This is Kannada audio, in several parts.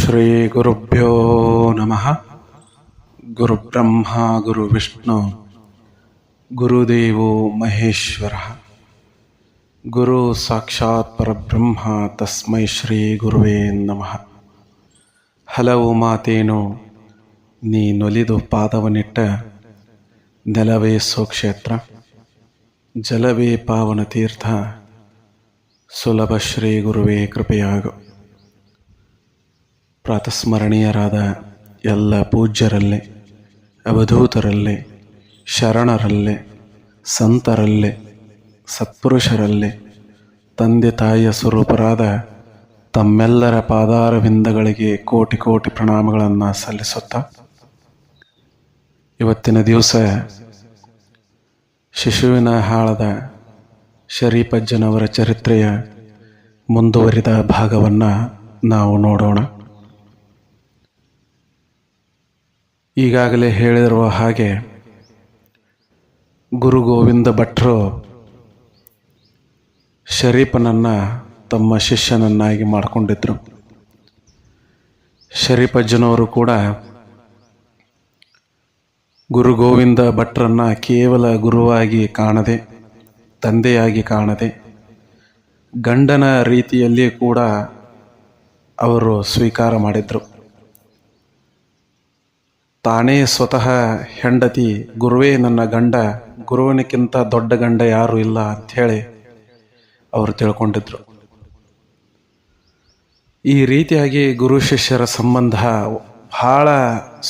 ಶ್ರೀ ಗುರುಭ್ಯೋ ನಮಃ. ಗುರುಬ್ರಹ್ಮ ಗುರುವಿಷ್ಣು ಗುರುದೇವೋ ಮಹೇಶ್ವರ. ಗುರು ಸಾಕ್ಷಾತ್ ಪರಬ್ರಹ್ಮ ತಸ್ಮೈ ಶ್ರೀ ಗುರುವೇ ನಮಃ. ಹಲವು ಮಾತೇನು ನೀನೊಲಿದು ಪಾದವನಿಟ್ಟ ನೆಲವೇ ಸ್ವಕ್ಷೇತ್ರ, ಜಲವೇ ಪಾವನ ತೀರ್ಥ, ಸುಲಭ ಶ್ರೀ ಗುರುವೇ ಕೃಪೆಯಾಗು. ಪ್ರಾತಸ್ಮರಣೀಯರಾದ ಎಲ್ಲ ಪೂಜ್ಯರಲ್ಲೇ, ಅವಧೂತರಲ್ಲೇ, ಶರಣರಲ್ಲೇ, ಸಂತರಲ್ಲೇ, ಸತ್ಪುರುಷರಲ್ಲೇ, ತಂದೆ ತಾಯಿಯ ಸ್ವರೂಪರಾದ ತಮ್ಮೆಲ್ಲರ ಪಾದಾರವಿಂದಗಳಿಗೆ ಕೋಟಿ ಕೋಟಿ ಪ್ರಣಾಮಗಳನ್ನು ಸಲ್ಲಿಸುತ್ತಾ, ಇವತ್ತಿನ ದಿವಸ ಶಿಶುವಿನ ಹಾಳದ ಶರೀಫಜ್ಜನವರ ಚರಿತ್ರೆಯ ಮುಂದುವರಿದ ಭಾಗವನ್ನು ನಾವು ನೋಡೋಣ. ಈಗಾಗಲೇ ಹೇಳಿರುವ ಹಾಗೆ ಗುರು ಗೋವಿಂದ ಭಟ್ರು ಶರೀಫನನ್ನು ತಮ್ಮ ಶಿಷ್ಯನನ್ನಾಗಿ ಮಾಡಿಕೊಂಡಿದ್ರು. ಶರೀಫಜ್ಜನವರು ಕೂಡ ಗುರು ಗೋವಿಂದ ಭಟ್ರನ್ನು ಕೇವಲ ಗುರುವಾಗಿ ಕಾಣದೆ, ತಂದೆಯಾಗಿ ಕಾಣದೆ, ಗಂಡನ ರೀತಿಯಲ್ಲಿ ಕೂಡ ಅವರು ಸ್ವೀಕಾರ ಮಾಡಿದರು. ತಾನೇ ಸ್ವತಃ ಹೆಂಡತಿ ಗುರುವೇ ನನ್ನ ಗಂಡ, ಗುರುವಿನಕ್ಕಿಂತ ದೊಡ್ಡ ಗಂಡ ಯಾರೂ ಇಲ್ಲ ಅಂಥೇಳಿ ಅವರು ತಿಳ್ಕೊಂಡಿದ್ರು. ಈ ರೀತಿಯಾಗಿ ಗುರು ಶಿಷ್ಯರ ಸಂಬಂಧ ಬಹಳ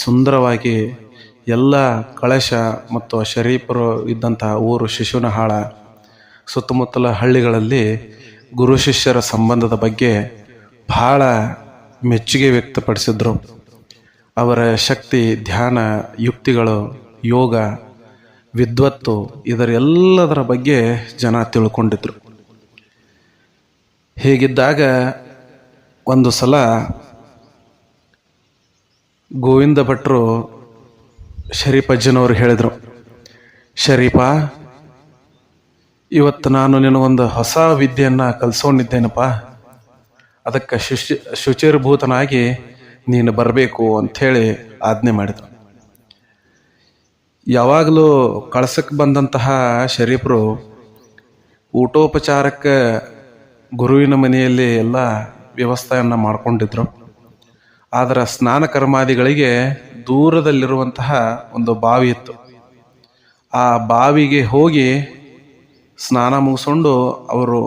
ಸುಂದರವಾಗಿ ಎಲ್ಲ ಕಳಶ ಮತ್ತು ಶರೀಫರು ಇದ್ದಂತಹ ಊರು ಶಿಶುನಹಾಳ ಸುತ್ತಮುತ್ತಲ ಹಳ್ಳಿಗಳಲ್ಲಿ ಗುರು ಶಿಷ್ಯರ ಸಂಬಂಧದ ಬಗ್ಗೆ ಬಹಳ ಮೆಚ್ಚುಗೆ ವ್ಯಕ್ತಪಡಿಸಿದ್ರು. ಅವರ ಶಕ್ತಿ, ಧ್ಯಾನ, ಯುಕ್ತಿಗಳು, ಯೋಗ, ವಿದ್ವತ್ತು ಇದರೆಲ್ಲದರ ಬಗ್ಗೆ ಜನ ತಿಳ್ಕೊಂಡಿದ್ರು. ಹೀಗಿದ್ದಾಗ ಒಂದು ಸಲ ಗೋವಿಂದ ಭಟ್ರು ಶರೀಫಜ್ಜನವರು ಹೇಳಿದರು, ಶರೀಫ, ಇವತ್ತು ನಾನು ನಿನಗೊಂದು ಹೊಸ ವಿದ್ಯೆಯನ್ನು ಕಲಿಸೋಣಿದ್ದೇನಪ್ಪ, ಅದಕ್ಕೆ ಶುಚಿರ್ಭೂತನಾಗಿ ನೀನು ಬರಬೇಕು ಅಂಥೇಳಿ ಆಜ್ಞೆ ಮಾಡಿದರು. ಯಾವಾಗಲೂ ಕಳಸಕ್ಕೆ ಬಂದಂತಹ ಶರೀಫರು ಊಟೋಪಚಾರಕ್ಕೆ ಗುರುವಿನ ಮನೆಯಲ್ಲಿ ಎಲ್ಲ ವ್ಯವಸ್ಥೆಯನ್ನು ಮಾಡಿಕೊಂಡಿದ್ರು. ಆದರೆ ಸ್ನಾನ ಕರ್ಮಾದಿಗಳಿಗೆ ದೂರದಲ್ಲಿರುವಂತಹ ಒಂದು ಬಾವಿ ಇತ್ತು. ಆ ಬಾವಿಗೆ ಹೋಗಿ ಸ್ನಾನ ಮುಗಿಸ್ಕೊಂಡು ಅವರು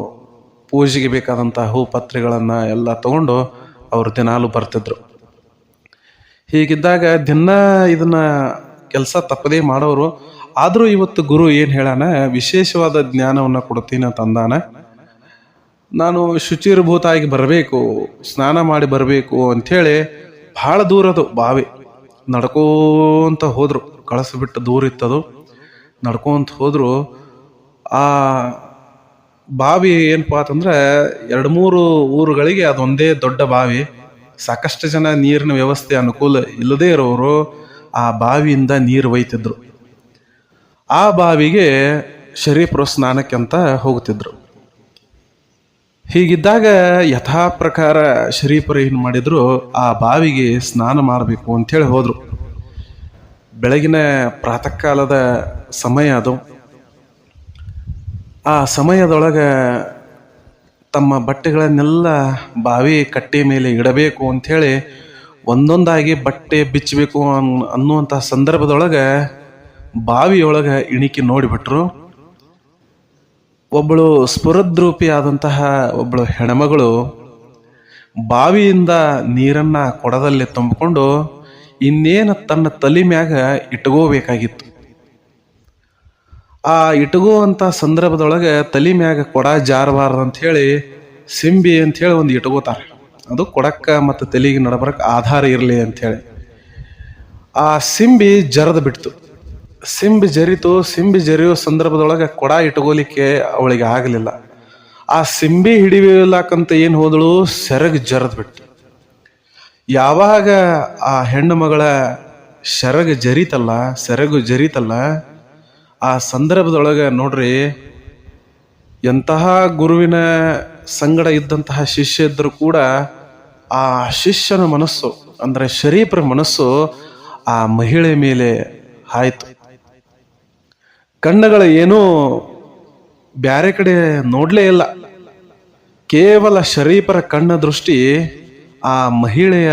ಪೂಜೆಗೆ ಬೇಕಾದಂತಹ ಹೂ ಪತ್ರೆಗಳನ್ನು ಎಲ್ಲ ತಗೊಂಡು ಅವರು ದಿನಾಲು ಬರ್ತಿದ್ರು. ಹೀಗಿದ್ದಾಗ ದಿನ ಇದನ್ನ ಕೆಲಸ ತಪ್ಪದೇ ಮಾಡೋರು. ಆದರೂ ಇವತ್ತು ಗುರು ಏನು ಹೇಳಾನ, ವಿಶೇಷವಾದ ಜ್ಞಾನವನ್ನು ಕೊಡ್ತೀನಿ ತಂದಾನ. ನಾನು ಶುಚಿರ್ಭೂತ ಆಗಿ ಬರಬೇಕು, ಸ್ನಾನ ಮಾಡಿ ಬರಬೇಕು ಅಂಥೇಳಿ ಭಾಳ ದೂರದು ಬಾವಿ ನಡ್ಕೋಂತ ಹೋದರು. ಕಳಿಸ್ಬಿಟ್ಟು ದೂರ ಇತ್ತದು. ನಡ್ಕೊಂತ ಹೋದರು. ಆ ಬಾವಿ ಏನಪ್ಪಾ ಅಂತಂದ್ರೆ 2-3 ಊರುಗಳಿಗೆ ಅದೊಂದೇ ದೊಡ್ಡ ಬಾವಿ. ಸಾಕಷ್ಟು ಜನ ನೀರಿನ ವ್ಯವಸ್ಥೆ ಅನುಕೂಲ ಇಲ್ಲದೇ ಇರೋರು ಆ ಬಾವಿಯಿಂದ ನೀರು ಒಯ್ತಿದ್ರು. ಆ ಬಾವಿಗೆ ಶರೀಫರು ಸ್ನಾನಕ್ಕೆ ಅಂತ ಹೋಗ್ತಿದ್ರು. ಹೀಗಿದ್ದಾಗ ಯಥಾ ಪ್ರಕಾರ ಶರೀಫರು ಏನು ಮಾಡಿದ್ರು, ಆ ಬಾವಿಗೆ ಸ್ನಾನ ಮಾಡಬೇಕು ಅಂಥೇಳಿ ಹೋದರು. ಬೆಳಗಿನ ಪ್ರಾತಃ ಕಾಲದ ಸಮಯ ಅದು. ಆ ಸಮಯದೊಳಗೆ ತಮ್ಮ ಬಟ್ಟೆಗಳನ್ನೆಲ್ಲ ಬಾವಿ ಕಟ್ಟೆ ಮೇಲೆ ಇಡಬೇಕು ಅಂಥೇಳಿ ಒಂದೊಂದಾಗಿ ಬಟ್ಟೆ ಬಿಚ್ಚಬೇಕು ಅನ್ನುವಂಥ ಸಂದರ್ಭದೊಳಗೆ ಬಾವಿಯೊಳಗೆ ಇಣಿಕಿ ನೋಡಿಬಿಟ್ರು. ಒಬ್ಬಳು ಸ್ಫುರದ್ರೂಪಿ ಆದಂತಹ ಒಬ್ಬಳು ಹೆಣ್ಮಗಳು ಬಾವಿಯಿಂದ ನೀರನ್ನು ಕೊಡದಲ್ಲಿ ತುಂಬಿಕೊಂಡು ಇನ್ನೇನು ತನ್ನ ತಲೆ ಮ್ಯಾಗ ಇಟ್ಕೋಬೇಕಾಗಿತ್ತು. ಆ ಇಟ್ಕೋವಂಥ ಸಂದರ್ಭದೊಳಗೆ ತಲೆ ಮ್ಯಾಗ ಕೊಡ ಜಾರಬಾರ್ದು ಅಂಥೇಳಿ ಸಿಂಬಿ ಅಂಥೇಳಿ ಒಂದು ಇಟ್ಕೋತಾರೆ. ಅದು ಕೊಡಕ್ಕೆ ಮತ್ತು ತಲೆಗೆ ನಡಬರಕ್ಕೆ ಆಧಾರ ಇರಲಿ ಅಂಥೇಳಿ. ಆ ಸಿಂಬಿ ಜರದು ಬಿಡ್ತು. ಸಿಂಬಿ ಜರಿತು. ಸಿಂಬಿ ಜರಿಯೋ ಸಂದರ್ಭದೊಳಗೆ ಕೊಡ ಇಟ್ಕೋಲಿಕ್ಕೆ ಅವಳಿಗೆ ಆಗಲಿಲ್ಲ. ಆ ಸಿಂಬಿ ಹಿಡಿಯಲಾಕಂತ ಏನು ಹೋದಳು, ಸೆರಗು ಜರದು ಬಿಟ್ಟು. ಯಾವಾಗ ಆ ಹೆಣ್ಣು ಮಗಳ ಸೆರಗು ಜರಿತಲ್ಲ, ಆ ಸಂದರ್ಭದೊಳಗೆ ನೋಡ್ರಿ, ಎಂತಹ ಗುರುವಿನ ಸಂಗಡ ಇದ್ದಂತಹ ಶಿಷ್ಯ ಇದ್ದರೂ ಕೂಡ ಆ ಶಿಷ್ಯನ ಮನಸ್ಸು ಅಂದ್ರೆ ಶರೀಫರ ಮನಸ್ಸು ಆ ಮಹಿಳೆ ಮೇಲೆ ಆಯ್ತು. ಕಣ್ಣುಗಳು ಏನೂ ಬ್ಯಾರೆ ಕಡೆ ನೋಡ್ಲೇ ಇಲ್ಲ. ಕೇವಲ ಶರೀಫರ ಕಣ್ಣ ದೃಷ್ಟಿ ಆ ಮಹಿಳೆಯ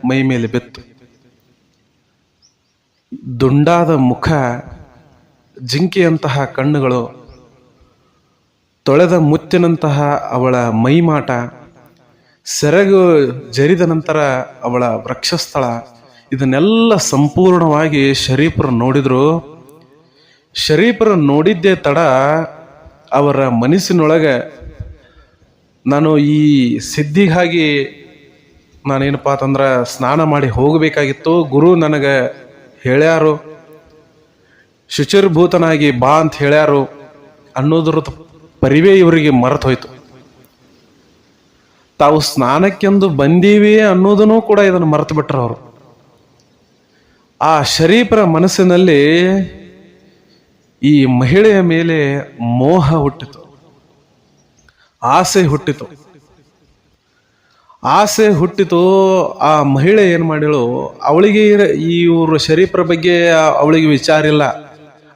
ಮೈ ಮೇಲೆ ಬಿತ್ತು. ದುಂಡಾದ ಮುಖ, ಜಿಂಕೆಯಂತಹ ಕಣ್ಣುಗಳು, ತೊಳೆದ ಮುತ್ತಿನಂತಹ ಅವಳ ಮೈಮಾಟ, ಸೆರಗು ಜರಿದ ನಂತರ ಅವಳ ವಕ್ಷಸ್ಥಳ, ಇದನ್ನೆಲ್ಲ ಸಂಪೂರ್ಣವಾಗಿ ಶರೀಫರು ನೋಡಿದ್ರು. ಶರೀಫರು ನೋಡಿದ್ದೇ ತಡ ಅವರ ಮನಸ್ಸಿನೊಳಗೆ ನಾನು ಈ ಸಿದ್ಧಿಗಾಗಿ ನಾನೇನಪ್ಪ ಅಂತಂದ್ರೆ ಸ್ನಾನ ಮಾಡಿ ಹೋಗಬೇಕಾಗಿತ್ತು, ಗುರು ನನಗೆ ಹೇಳ್ಯಾರು, ಶುಚಿರ್ಭೂತನಾಗಿ ಬಾ ಅಂತ ಹೇಳ್ಯಾರು ಅನ್ನೋದ್ರ ಪರಿವೇ ಇವರಿಗೆ ಮರೆತು ಹೋಯ್ತು. ತಾವು ಸ್ನಾನಕ್ಕೆಂದು ಬಂದೀವಿ ಅನ್ನೋದನ್ನು ಕೂಡ ಇದನ್ನು ಮರೆತು ಬಿಟ್ರು ಅವರು. ಆ ಶರೀಫರ ಮನಸ್ಸಿನಲ್ಲಿ ಈ ಮಹಿಳೆಯ ಮೇಲೆ ಮೋಹ ಹುಟ್ಟಿತು, ಆಸೆ ಹುಟ್ಟಿತು. ಆಸೆ ಹುಟ್ಟಿತು. ಆ ಮಹಿಳೆ ಏನ್ ಮಾಡಿಳು, ಅವಳಿಗೆ ಇವರು ಶರೀಫರ ಬಗ್ಗೆ ಅವಳಿಗೆ ವಿಚಾರ ಇಲ್ಲ.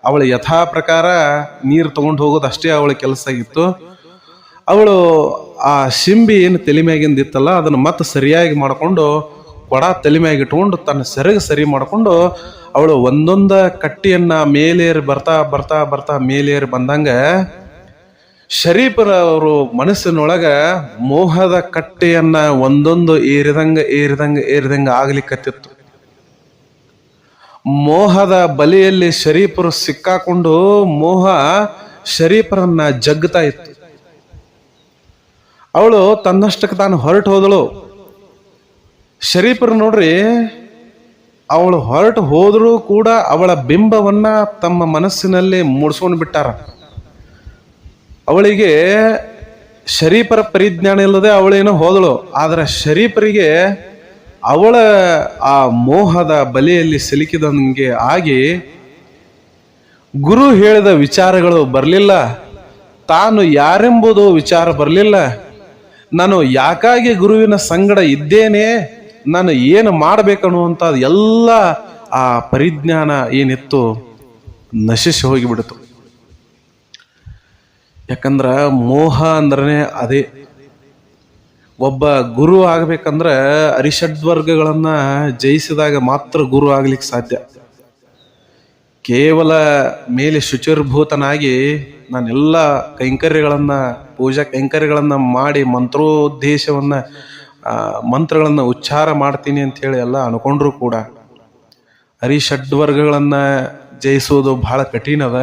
ಅವಳು ಯಥಾ ಪ್ರಕಾರ ನೀರು ತಗೊಂಡು ಹೋಗೋದು ಅಷ್ಟೇ ಅವಳ ಕೆಲಸ ಆಗಿತ್ತು. ಅವಳು ಆ ಶಿಂಬಿ ಏನು ತಲೆಮ್ಯಾಗಿಂದ ಇತ್ತಲ್ಲ ಅದನ್ನು ಮತ್ತೆ ಸರಿಯಾಗಿ ಮಾಡಿಕೊಂಡು ಕೊಡ ತಲೆಮ್ಯಾಗ ಇಟ್ಕೊಂಡು ತನ್ನ ಸೆರಗು ಸರಿ ಮಾಡಿಕೊಂಡು ಅವಳು ಒಂದೊಂದ ಕಟ್ಟಿಯನ್ನ ಮೇಲೇರಿ ಬರ್ತಾ ಬರ್ತಾ ಬರ್ತಾ ಮೇಲೇರಿ ಬಂದಂಗ ಶರೀಫರ ಅವರು ಮನಸ್ಸಿನೊಳಗ ಮೋಹದ ಕಟ್ಟೆಯನ್ನ ಒಂದೊಂದು ಏರಿದಂಗ ಆಗ್ಲಿಕ್ಕತ್ತಿತ್ತು. ಮೋಹದ ಬಲೆಯಲ್ಲಿ ಶರೀಫರು ಸಿಕ್ಕಾಕೊಂಡು ಮೋಹ ಶರೀಫರನ್ನ ಜಗ್ತಾ ಇತ್ತು. ಅವಳು ತನ್ನಷ್ಟಕ್ಕೆ ತಾನು ಹೊರಟು ಹೋದಳು. ಶರೀಫರು ನೋಡ್ರಿ, ಅವಳು ಹೊರಟು ಹೋದರೂ ಕೂಡ ಅವಳ ಬಿಂಬವನ್ನ ತಮ್ಮ ಮನಸ್ಸಿನಲ್ಲಿ ಮೂಡಿಸ್ಕೊಂಡು ಬಿಟ್ಟಾರ. ಅವಳಿಗೆ ಶರೀಫರ ಪರಿಜ್ಞಾನ ಇಲ್ಲದೆ ಅವಳೇನೋ ಹೋದಳು. ಆದರೆ ಶರೀಫರಿಗೆ ಅವಳ ಆ ಮೋಹದ ಬಲೆಯಲ್ಲಿ ಸಿಲುಕಿದಂಗೆ ಆಗಿ ಗುರು ಹೇಳಿದ ವಿಚಾರಗಳು ಬರಲಿಲ್ಲ, ತಾನು ಯಾರೆಂಬುದು ವಿಚಾರ ಬರಲಿಲ್ಲ, ನಾನು ಯಾಕಾಗಿ ಗುರುವಿನ ಸಂಗಡ ಇದ್ದೇನೆ, ನಾನು ಏನು ಮಾಡಬೇಕನ್ನುವಂಥ ಎಲ್ಲ ಆ ಪರಿಜ್ಞಾನ ಏನಿತ್ತು ನಶಿಸಿ ಹೋಗಿಬಿಡ್ತು. ಯಾಕಂದ್ರ ಮೋಹ ಅಂದ್ರೆ ಅದೇ. ಒಬ್ಬ ಗುರು ಆಗ್ಬೇಕಂದ್ರ ಅರಿಷಡ್ವರ್ಗಗಳನ್ನ ಜಯಿಸಿದಾಗ ಮಾತ್ರ ಗುರು ಆಗ್ಲಿಕ್ಕೆ ಸಾಧ್ಯ. ಕೇವಲ ಮೇಲೆ ಶುಚಿರ್ಭೂತನಾಗಿ ನಾನೆಲ್ಲ ಕೈಂಕರ್ಯಗಳನ್ನ ಪೂಜಾ ಕೈಂಕರ್ಯಗಳನ್ನ ಮಾಡಿ ಮಂತ್ರಗಳನ್ನ ಉಚ್ಚಾರ ಮಾಡ್ತೀನಿ ಅಂತ ಹೇಳಿ ಎಲ್ಲ ಅನ್ಕೊಂಡ್ರು ಕೂಡ ಅರಿಷಡ್ವರ್ಗಗಳನ್ನ ಜಯಿಸೋದು ಬಹಳ ಕಠಿಣ ಅದ.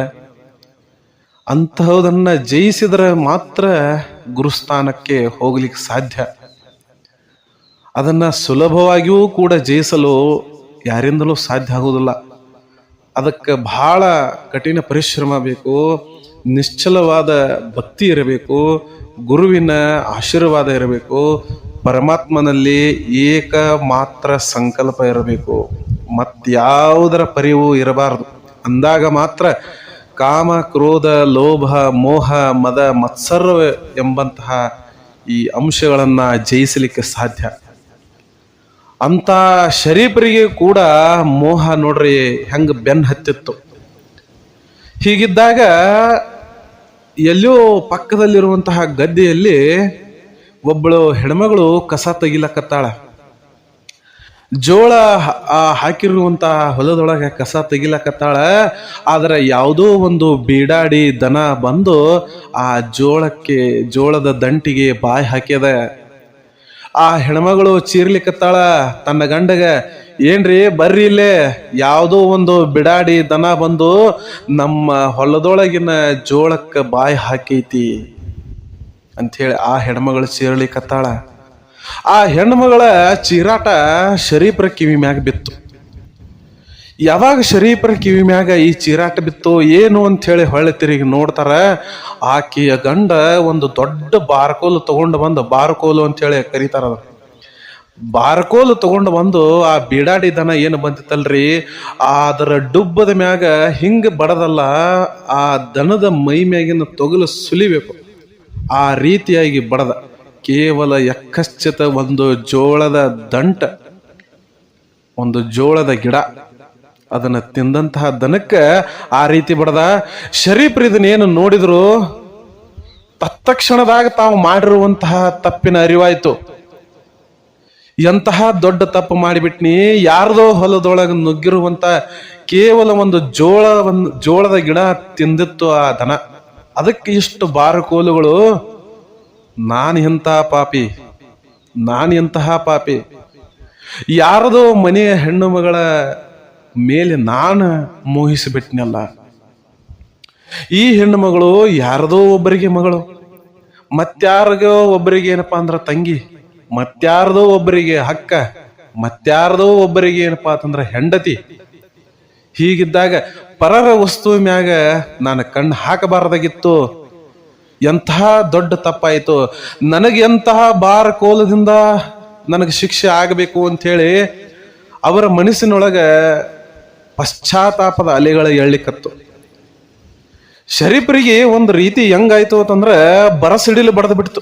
ಅಂತಹದನ್ನ ಜಯಿಸಿದ್ರೆ ಮಾತ್ರ ಗುರುಸ್ಥಾನಕ್ಕೆ ಹೋಗ್ಲಿಕ್ಕೆ ಸಾಧ್ಯ. ಅದನ್ನ ಸುಲಭವಾಗಿಯೂ ಕೂಡ ಜಯಿಸಲು ಯಾರಿಂದಲೂ ಸಾಧ್ಯ ಆಗುವುದಿಲ್ಲ. ಅದಕ್ಕೆ ಬಹಳ ಕಠಿಣ ಪರಿಶ್ರಮ ಬೇಕು, ನಿಶ್ಚಲವಾದ ಭಕ್ತಿ ಇರಬೇಕು, ಗುರುವಿನ ಆಶೀರ್ವಾದ ಇರಬೇಕು, ಪರಮಾತ್ಮನಲ್ಲಿ ಏಕ ಮಾತ್ರ ಸಂಕಲ್ಪ ಇರಬೇಕು, ಮತ್ಯಾವುದರ ಪರಿವು ಇರಬಾರದು. ಅಂದಾಗ ಮಾತ್ರ ಕಾಮ, ಕ್ರೋಧ, ಲೋಭ, ಮೋಹ, ಮದ, ಮತ್ಸರ ಎಂಬಂತಹ ಈ ಅಂಶಗಳನ್ನ ಜಯಿಸಲಿಕ್ಕೆ ಸಾಧ್ಯ. ಅಂತ ಶರೀಫರಿಗೆ ಕೂಡ ಮೋಹ ನೋಡ್ರಿ ಹೆಂಗ ಬೆನ್ ಹತ್ತಿತ್ತು. ಹೀಗಿದ್ದಾಗ ಎಲ್ಲೋ ಪಕ್ಕದಲ್ಲಿರುವಂತಹ ಗದ್ದೆಯಲ್ಲಿ ಒಬ್ಬಳು ಹೆಣ್ಮಗಳು ಕಸ ತೆಗಿಲಕತ್ತಾಳ. ಜೋಳ ಹಾಕಿರುವಂತಹ ಹೊಲದೊಳಗೆ ಕಸ ತೆಗಿಲಕತ್ತಾಳ. ಆದ್ರೆ ಯಾವುದೋ ಒಂದು ಬೀಡಾಡಿ ದನ ಬಂದು ಆ ಜೋಳದ ದಂಟಿಗೆ ಬಾಯಿ ಹಾಕ್ಯದ. ಆ ಹೆಣ್ಮಗಳು ಚೀರ್ಲಿಕತ್ತಾಳ ತನ್ನ ಗಂಡಗ, ಏನ್ರಿ ಬರ್ರಿ ಇಲ್ಲೇ, ಯಾವುದೋ ಒಂದು ಬಿಡಾಡಿ ದನ ಬಂದು ನಮ್ಮ ಹೊಲದೊಳಗಿನ ಜೋಳಕ್ಕೆ ಬಾಯಿ ಹಾಕೈತಿ ಅಂಥೇಳಿ ಆ ಹೆಣ್ಮಗಳು ಚೀರ್ಲಿಕತ್ತಾಳ. ಆ ಹೆಣ್ಮಗಳ ಚೀರಾಟ ಶರೀಫರ ಕಿವಿ ಮ್ಯಾಗ ಬಿತ್ತು. ಯಾವಾಗ ಶರೀಫರ ಕಿವಿ ಮ್ಯಾಗ ಈ ಚೀರಾಟ ಬಿತ್ತು ಏನು ಅಂತ ಹೇಳಿ ಹೊಳ್ಳಿ ತಿರುಗಿ ನೋಡ್ತಾರ, ಆಕೆಯ ಗಂಡ ಒಂದು ದೊಡ್ಡ ಬಾರ್ಕೋಲು ತಗೊಂಡು ಬಂದು, ಬಾರ್ಕೋಲು ಅಂತ ಹೇಳಿ ಕರೀತಾರ, ಬಾರ್ಕೋಲು ತಗೊಂಡು ಬಂದು ಆ ಬೀಡಾಡಿ ದನ ಏನು ಬಂದಿತ್ತಲ್ರಿ ಅದರ ಡುಬ್ಬದ ಮ್ಯಾಗ ಹಿಂಗ ಬಡದಲ್ಲ, ಆ ದನದ ಮೈ ಮ್ಯಾಗಿನ ತೊಗಲು ಸುಲಿಬೇಕು ಆ ರೀತಿಯಾಗಿ ಬಡದ. ಕೇವಲ ಯಕ್ಕಶ್ಚಿತ ಒಂದು ಜೋಳದ ದಂಟ, ಒಂದು ಜೋಳದ ಗಿಡ, ಅದನ್ನ ತಿಂದಂತಹ ದನಕ್ಕ ಆ ರೀತಿ ಬಡದ. ಶರೀಫ್ರು ಇದನ್ನೇನು ನೋಡಿದ್ರು ತತ್ಕ್ಷಣದಾಗ ತಾವು ಮಾಡಿರುವಂತಹ ತಪ್ಪಿನ ಅರಿವಾಯ್ತು. ಎಂತಹ ದೊಡ್ಡ ತಪ್ಪು ಮಾಡಿಬಿಟ್ನಿ, ಯಾರ್ದೋ ಹೊಲದೊಳಗೆ ನುಗ್ಗಿರುವಂತ ಕೇವಲ ಒಂದು ಜೋಳದ ಗಿಡ ತಿಂದಿತ್ತು ಆ ದನ. ಅದಕ್ಕೆ ಇಷ್ಟು ಬಾರಕೋಲುಗಳು. ನಾನೆಂತಹ ಪಾಪಿ, ಯಾರದೋ ಮನೆಯ ಹೆಣ್ಣು ಮಗಳ ಮೇಲೆ ನಾನು ಮೋಹಿಸಿಬಿಟ್ನಲ್ಲ. ಈ ಹೆಣ್ಣು ಮಗಳು ಯಾರದೋ ಒಬ್ಬರಿಗೆ ಮಗಳು, ಮತ್ಯಾರಿಗೋ ಒಬ್ಬರಿಗೆ ಏನಪ್ಪಾ ಅಂದ್ರ ತಂಗಿ, ಮತ್ಯಾರದೋ ಒಬ್ಬರಿಗೆ ಅಕ್ಕ, ಮತ್ಯಾರದೋ ಒಬ್ಬರಿಗೆ ಏನಪ್ಪಾ ಅಂತಂದ್ರ ಹೆಂಡತಿ. ಹೀಗಿದ್ದಾಗ ಪರರ ವಸ್ತು ಮ್ಯಾಗ ನಾನು ಕಣ್ಣು ಹಾಕಬಾರದಾಗಿತ್ತು. ಎಂತಹ ದೊಡ್ಡ ತಪ್ಪಾಯಿತು. ನನಗೆ ಎಂತಹ ಬಾರ ಕೋಲದಿಂದ ನನಗೆ ಶಿಕ್ಷೆ ಆಗಬೇಕು ಅಂತ ಹೇಳಿ ಅವರ ಮನಸ್ಸಿನೊಳಗ ಪಶ್ಚಾತ್ತಾಪದ ಅಲೆಗಳ ಎಳ್ಳಿಕತ್ತು. ಶರೀಫ್ರಿಗೆ ಒಂದು ರೀತಿ ಹೆಂಗಾಯ್ತು ಅಂತಂದ್ರೆ ಬರಸಿಡಿಲು ಬಡದು ಬಿಡ್ತು.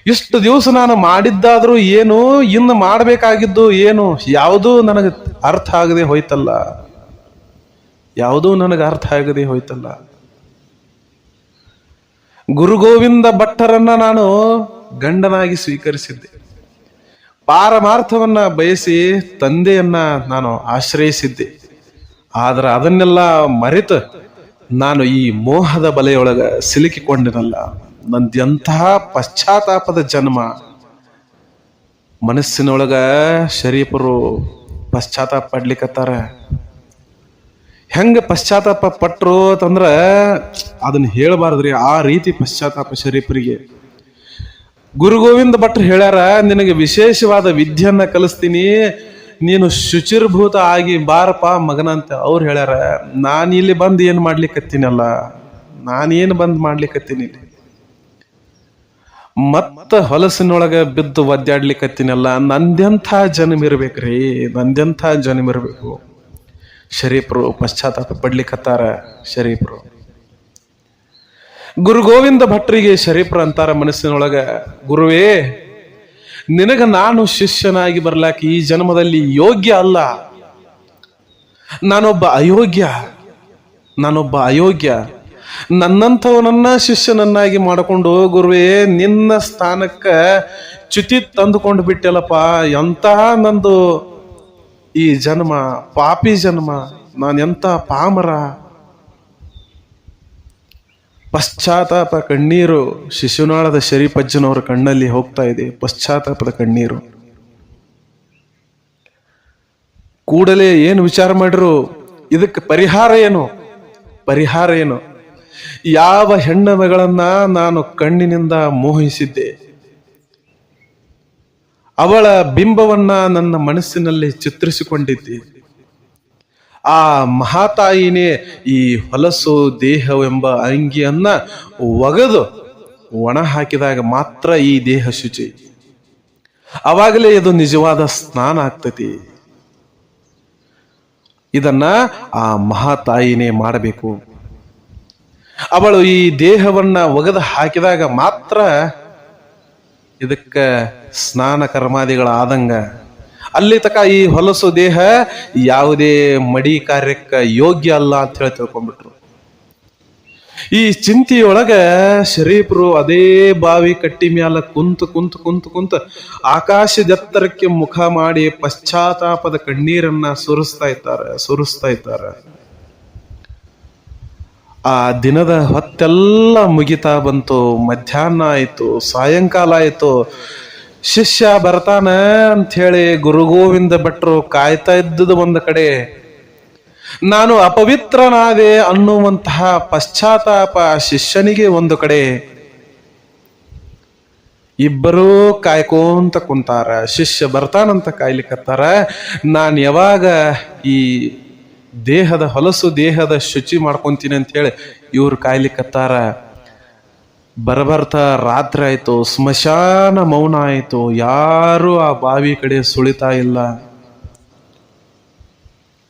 ಇಷ್ಟು ದಿವಸ ನಾನು ಮಾಡಿದ್ದಾದ್ರೂ ಏನು, ಇನ್ನು ಮಾಡಬೇಕಾಗಿದ್ದು ಏನು, ಯಾವುದೂ ನನಗೆ ಅರ್ಥ ಆಗದೆ ಹೋಯ್ತಲ್ಲ. ಗುರು ಗೋವಿಂದ ಭಟ್ಟರನ್ನ ನಾನು ಗಂಡನಾಗಿ ಸ್ವೀಕರಿಸಿದ್ದೆ. ಪಾರಮಾರ್ಥವನ್ನ ಬಯಸಿ ತಂದೆಯನ್ನ ನಾನು ಆಶ್ರಯಿಸಿದ್ದೆ. ಆದ್ರೆ ಅದನ್ನೆಲ್ಲ ಮರೆತು ನಾನು ಈ ಮೋಹದ ಬಲೆಯೊಳಗ ಸಿಲುಕಿಕೊಂಡಿರಲ್ಲ. ನಂದೆಂತಹ ಪಶ್ಚಾತ್ತಾಪದ ಜನ್ಮ. ಮನಸ್ಸಿನೊಳಗ ಶರೀಫರು ಪಶ್ಚಾತ್ತಾಪ ಪಡ್ಲಿಕ್ಕತ್ತಾರ. ಹೆಂಗ ಪಶ್ಚಾತ್ತಾಪ ಪಟ್ರು ಅಂತಂದ್ರ ಅದನ್ನ ಹೇಳಬಾರದ್ರಿ. ಆ ರೀತಿ ಪಶ್ಚಾತ್ತಾಪ ಶರೀಫರಿಗೆ. ಗುರು ಗೋವಿಂದ ಭಟ್ರು ಹೇಳ್ಯಾರ, ನಿನಗೆ ವಿಶೇಷವಾದ ವಿದ್ಯೆಯನ್ನ ಕಲಿಸ್ತೀನಿ, ನೀನು ಶುಚಿರ್ಭೂತ ಆಗಿ ಬಾರಪ್ಪ ಮಗನ ಅಂತ ಅವ್ರು ಹೇಳ್ಯಾರ. ನಾನಿಲ್ಲಿ ಬಂದು ಏನ್ ಮಾಡ್ಲಿಕ್ಕತ್ತೀನಲ್ಲ, ನಾನೇನು ಬಂದ್ ಮಾಡ್ಲಿಕ್ಕತ್ತೀನಿ ಇಲ್ಲಿ, ಮತ್ತ ಹೊಲಸಿನೊಳಗ ಬಿದ್ದು ಒದ್ದಾಡ್ಲಿಕ್ಕತ್ತೀನಲ್ಲ. ನಂದೆಂಥ ಜನ್ಮ ಇರ್ಬೇಕ್ರಿ, ನಂದೆಂಥ ಜನ್ಮ ಇರ್ಬೇಕು. ಶರೀಫ್ರು ಪಶ್ಚಾತ್ತಾಪ ಪಡ್ಲಿಕ್ಕತ್ತಾರ. ಶರೀಫ್ರು ಗುರು ಗೋವಿಂದ ಭಟ್ರಿಗೆ ಶರೀಫ್ರು ಅಂತಾರ ಮನಸ್ಸಿನೊಳಗ, ಗುರುವೇ, ನಿನಗ ನಾನು ಶಿಷ್ಯನಾಗಿ ಬರ್ಲಾಕ ಈ ಜನ್ಮದಲ್ಲಿ ಯೋಗ್ಯ ಅಲ್ಲ. ನಾನೊಬ್ಬ ಅಯೋಗ್ಯ. ನನ್ನಂಥವನನ್ನ ಶಿಷ್ಯನನ್ನಾಗಿ ಮಾಡಿಕೊಂಡು ಗುರುವೇ, ನಿನ್ನ ಸ್ಥಾನಕ್ಕ ಚ್ಯುತಿ ತಂದುಕೊಂಡು ಬಿಟ್ಟೆಲ್ಲಪ್ಪ. ಎಂತಹ ನಂದು ಈ ಜನ್ಮ, ಪಾಪಿ ಜನ್ಮ, ನಾನೆಂತ ಪಾಮರ. ಪಶ್ಚಾತ್ತಾಪ ಕಣ್ಣೀರು ಶಿಶುನಾಳದ ಶರೀಫಜ್ಜನವರ ಕಣ್ಣಲ್ಲಿ ಹೋಗ್ತಾ ಇದೆ. ಪಶ್ಚಾತ್ತಾಪದ ಕಣ್ಣೀರು. ಕೂಡಲೇ ಏನು ವಿಚಾರ ಮಾಡಿರು, ಇದಕ್ಕೆ ಪರಿಹಾರ ಏನು? ಯಾವ ಹೆಣ್ಣ ಮಗಳನ್ನ ನಾನು ಕಣ್ಣಿನಿಂದ ಮೋಹಿಸಿದ್ದೆ, ಅವಳ ಬಿಂಬವನ್ನ ನನ್ನ ಮನಸ್ಸಿನಲ್ಲಿ ಚಿತ್ರಿಸಿಕೊಂಡಿದ್ದೆ. ಆ ಮಹಾತಾಯಿನೇ ಈ ಹೊಲಸು ದೇಹವೆಂಬ ಅಂಗಿಯನ್ನ ಒಗೆದು ಒಣ ಹಾಕಿದಾಗ ಮಾತ್ರ ಈ ದೇಹ ಶುಚಿ. ಅವಾಗಲೇ ಇದು ನಿಜವಾದ ಸ್ನಾನ ಆಗ್ತತಿ. ಇದನ್ನ ಆ ಮಹಾತಾಯಿನೇ ಮಾಡಬೇಕು. ಅವಳು ಈ ದೇಹವನ್ನ ಒಗೆದು ಹಾಕಿದಾಗ ಮಾತ್ರ ಇದಕ್ಕ ಸ್ನಾನ ಕರ್ಮಾದಿಗಳಾದಂಗ. ಅಲ್ಲಿ ತಕ ಈ ಹೊಲಸು ದೇಹ ಯಾವುದೇ ಮಡಿ ಕಾರ್ಯಕ್ಕ ಯೋಗ್ಯ ಅಲ್ಲ ಅಂತ ಹೇಳಿ ತಿಳ್ಕೊಂಡ್ಬಿಟ್ರು. ಈ ಚಿಂತೆಯೊಳಗ ಶರೀಫ್ರು ಅದೇ ಬಾವಿ ಕಟ್ಟಿ ಮ್ಯಾಲ ಕುಂತ ಆಕಾಶದೆತ್ತರಕ್ಕೆ ಮುಖ ಮಾಡಿ ಪಶ್ಚಾತ್ತಾಪದ ಕಣ್ಣೀರನ್ನ ಸುರಿಸ್ತಾ ಇದ್ದಾರೆ. ಆ ದಿನದ ಹೊತ್ತೆಲ್ಲ ಮುಗಿತಾ ಬಂತು. ಮಧ್ಯಾಹ್ನ ಆಯ್ತು, ಸಾಯಂಕಾಲ ಆಯ್ತು. ಶಿಷ್ಯ ಬರ್ತಾನ ಅಂತ ಹೇಳಿ ಗುರು ಗೋವಿಂದ ಭಟ್ರು ಕಾಯ್ತಾ ಇದ್ದುದು ಒಂದು ಕಡೆ, ನಾನು ಅಪವಿತ್ರನಾದೆ ಅನ್ನುವಂತಹ ಪಶ್ಚಾತ್ತಾಪ ಶಿಷ್ಯನಿಗೆ ಒಂದು ಕಡೆ. ಇಬ್ಬರೂ ಕಾಯ್ಕೊಂತ ಕುಂತಾರ. ಶಿಷ್ಯ ಬರ್ತಾನಂತ ಕಾಯ್ಲಿಕ್ಕತ್ತಾರ. ನಾನು ಯಾವಾಗ ಈ ಹೊಲಸು ದೇಹದ ಶುಚಿ ಮಾಡ್ಕೊಂತೀನಿ ಅಂತ ಹೇಳಿ ಇವ್ರು ಕಾಯ್ಲಿಕ್ಕತ್ತಾರ. ಬರ್ತಾ ರಾತ್ರಿ ಆಯ್ತು. ಸ್ಮಶಾನ ಮೌನ ಆಯ್ತು. ಯಾರು ಆ ಬಾವಿ ಕಡೆ ಸುಳಿತಾ ಇಲ್ಲ.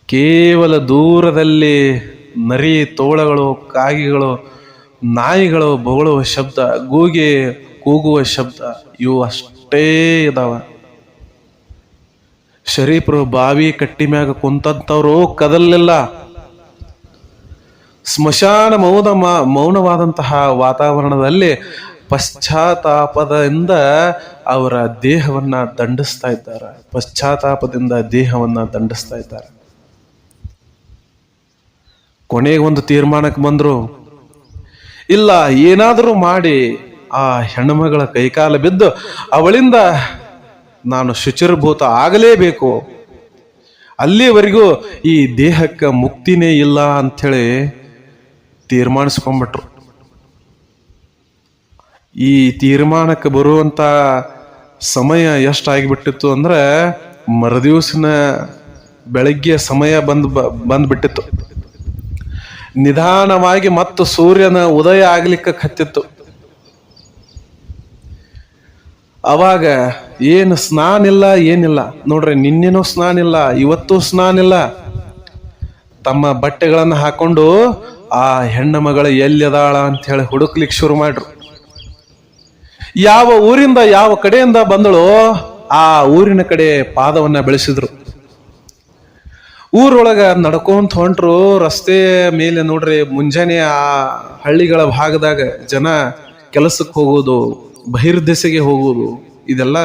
ಕೇವಲ ದೂರದಲ್ಲಿ ನರಿ, ತೋಳಗಳು, ಕಾಗಿಗಳು, ನಾಯಿಗಳು ಬೊಗಳುವ ಶಬ್ದ, ಗೂಗೆ ಕೂಗುವ ಶಬ್ದ ಇವು ಅಷ್ಟೇ ಇದಾವ. ಶರೀಫರು ಬಾವಿ ಕಟ್ಟಿ ಮ್ಯಾಗ ಕುಂತಂತವ್ರು ಕದಲಿಲ್ಲ. ಸ್ಮಶಾನ ಮೌನವಾದಂತಹ ವಾತಾವರಣದಲ್ಲಿ ಪಶ್ಚಾತ್ತಾಪದಿಂದ ಅವರ ದೇಹವನ್ನ ದಂಡಿಸ್ತಾ ಇದ್ದಾರೆ. ಪಶ್ಚಾತ್ತಾಪದಿಂದ ದೇಹವನ್ನ ದಂಡಿಸ್ತಾ ಇದ್ದಾರೆ. ಕೊನೆಗೆ ಒಂದು ತೀರ್ಮಾನಕ್ಕೆ ಬಂದ್ರು, ಇಲ್ಲ ಏನಾದರೂ ಮಾಡಿ ಆ ಹೆಣ್ಣುಮಗಳ ಕೈಕಾಲ ಬಿದ್ದು ಅವಳಿಂದ ನಾನು ಶುಚಿರ್ಭೂತ ಆಗಲೇಬೇಕು, ಅಲ್ಲಿವರೆಗೂ ಈ ದೇಹಕ್ಕೆ ಮುಕ್ತಿನೇ ಇಲ್ಲ ಅಂಥೇಳಿ ತೀರ್ಮಾನಿಸ್ಕೊಂಡ್ಬಿಟ್ರು. ಈ ತೀರ್ಮಾನಕ್ಕೆ ಬರುವಂತ ಸಮಯ ಎಷ್ಟಾಗಿಬಿಟ್ಟಿತ್ತು ಅಂದ್ರೆ ಮರುದಿವಸನ ಬೆಳಗ್ಗೆ ಸಮಯ ಬಂದ್ಬಿಟ್ಟಿತ್ತು. ನಿಧಾನವಾಗಿ ಮತ್ತು ಸೂರ್ಯನ ಉದಯ ಆಗ್ಲಿಕ್ಕೆ ಹತ್ತಿತ್ತು. ಅವಾಗ ಏನು ಸ್ನಾನ ಇಲ್ಲ, ಏನಿಲ್ಲ ನೋಡ್ರಿ. ನಿನ್ನೆನೂ ಸ್ನಾನ ಇಲ್ಲ, ಇವತ್ತೂ ಸ್ನಾನ ಇಲ್ಲ. ತಮ್ಮ ಬಟ್ಟೆಗಳನ್ನು ಹಾಕೊಂಡು ಆ ಹೆಣ್ಣ ಮಗಳ ಎಲ್ಲಿದಾಳ ಅಂತ ಹೇಳಿ ಹುಡುಕ್ಲಿಕ್ಕೆ ಶುರು ಮಾಡ್ರು. ಯಾವ ಊರಿಂದ ಯಾವ ಕಡೆಯಿಂದ ಬಂದಳೋ ಆ ಊರಿನ ಕಡೆ ಪಾದವನ್ನ ಬೆಳೆಸಿದ್ರು. ಊರೊಳಗ ನಡ್ಕೊಂತ ಹೊಂಟ್ರು. ರಸ್ತೆ ಮೇಲೆ ನೋಡ್ರಿ, ಮುಂಜಾನೆ ಆ ಹಳ್ಳಿಗಳ ಭಾಗದಾಗ ಜನ ಕೆಲಸಕ್ಕೆ ಹೋಗೋದು, ಬಹಿರ್ದೆಸೆಗೆ ಹೋಗುವುದು, ಇದೆಲ್ಲ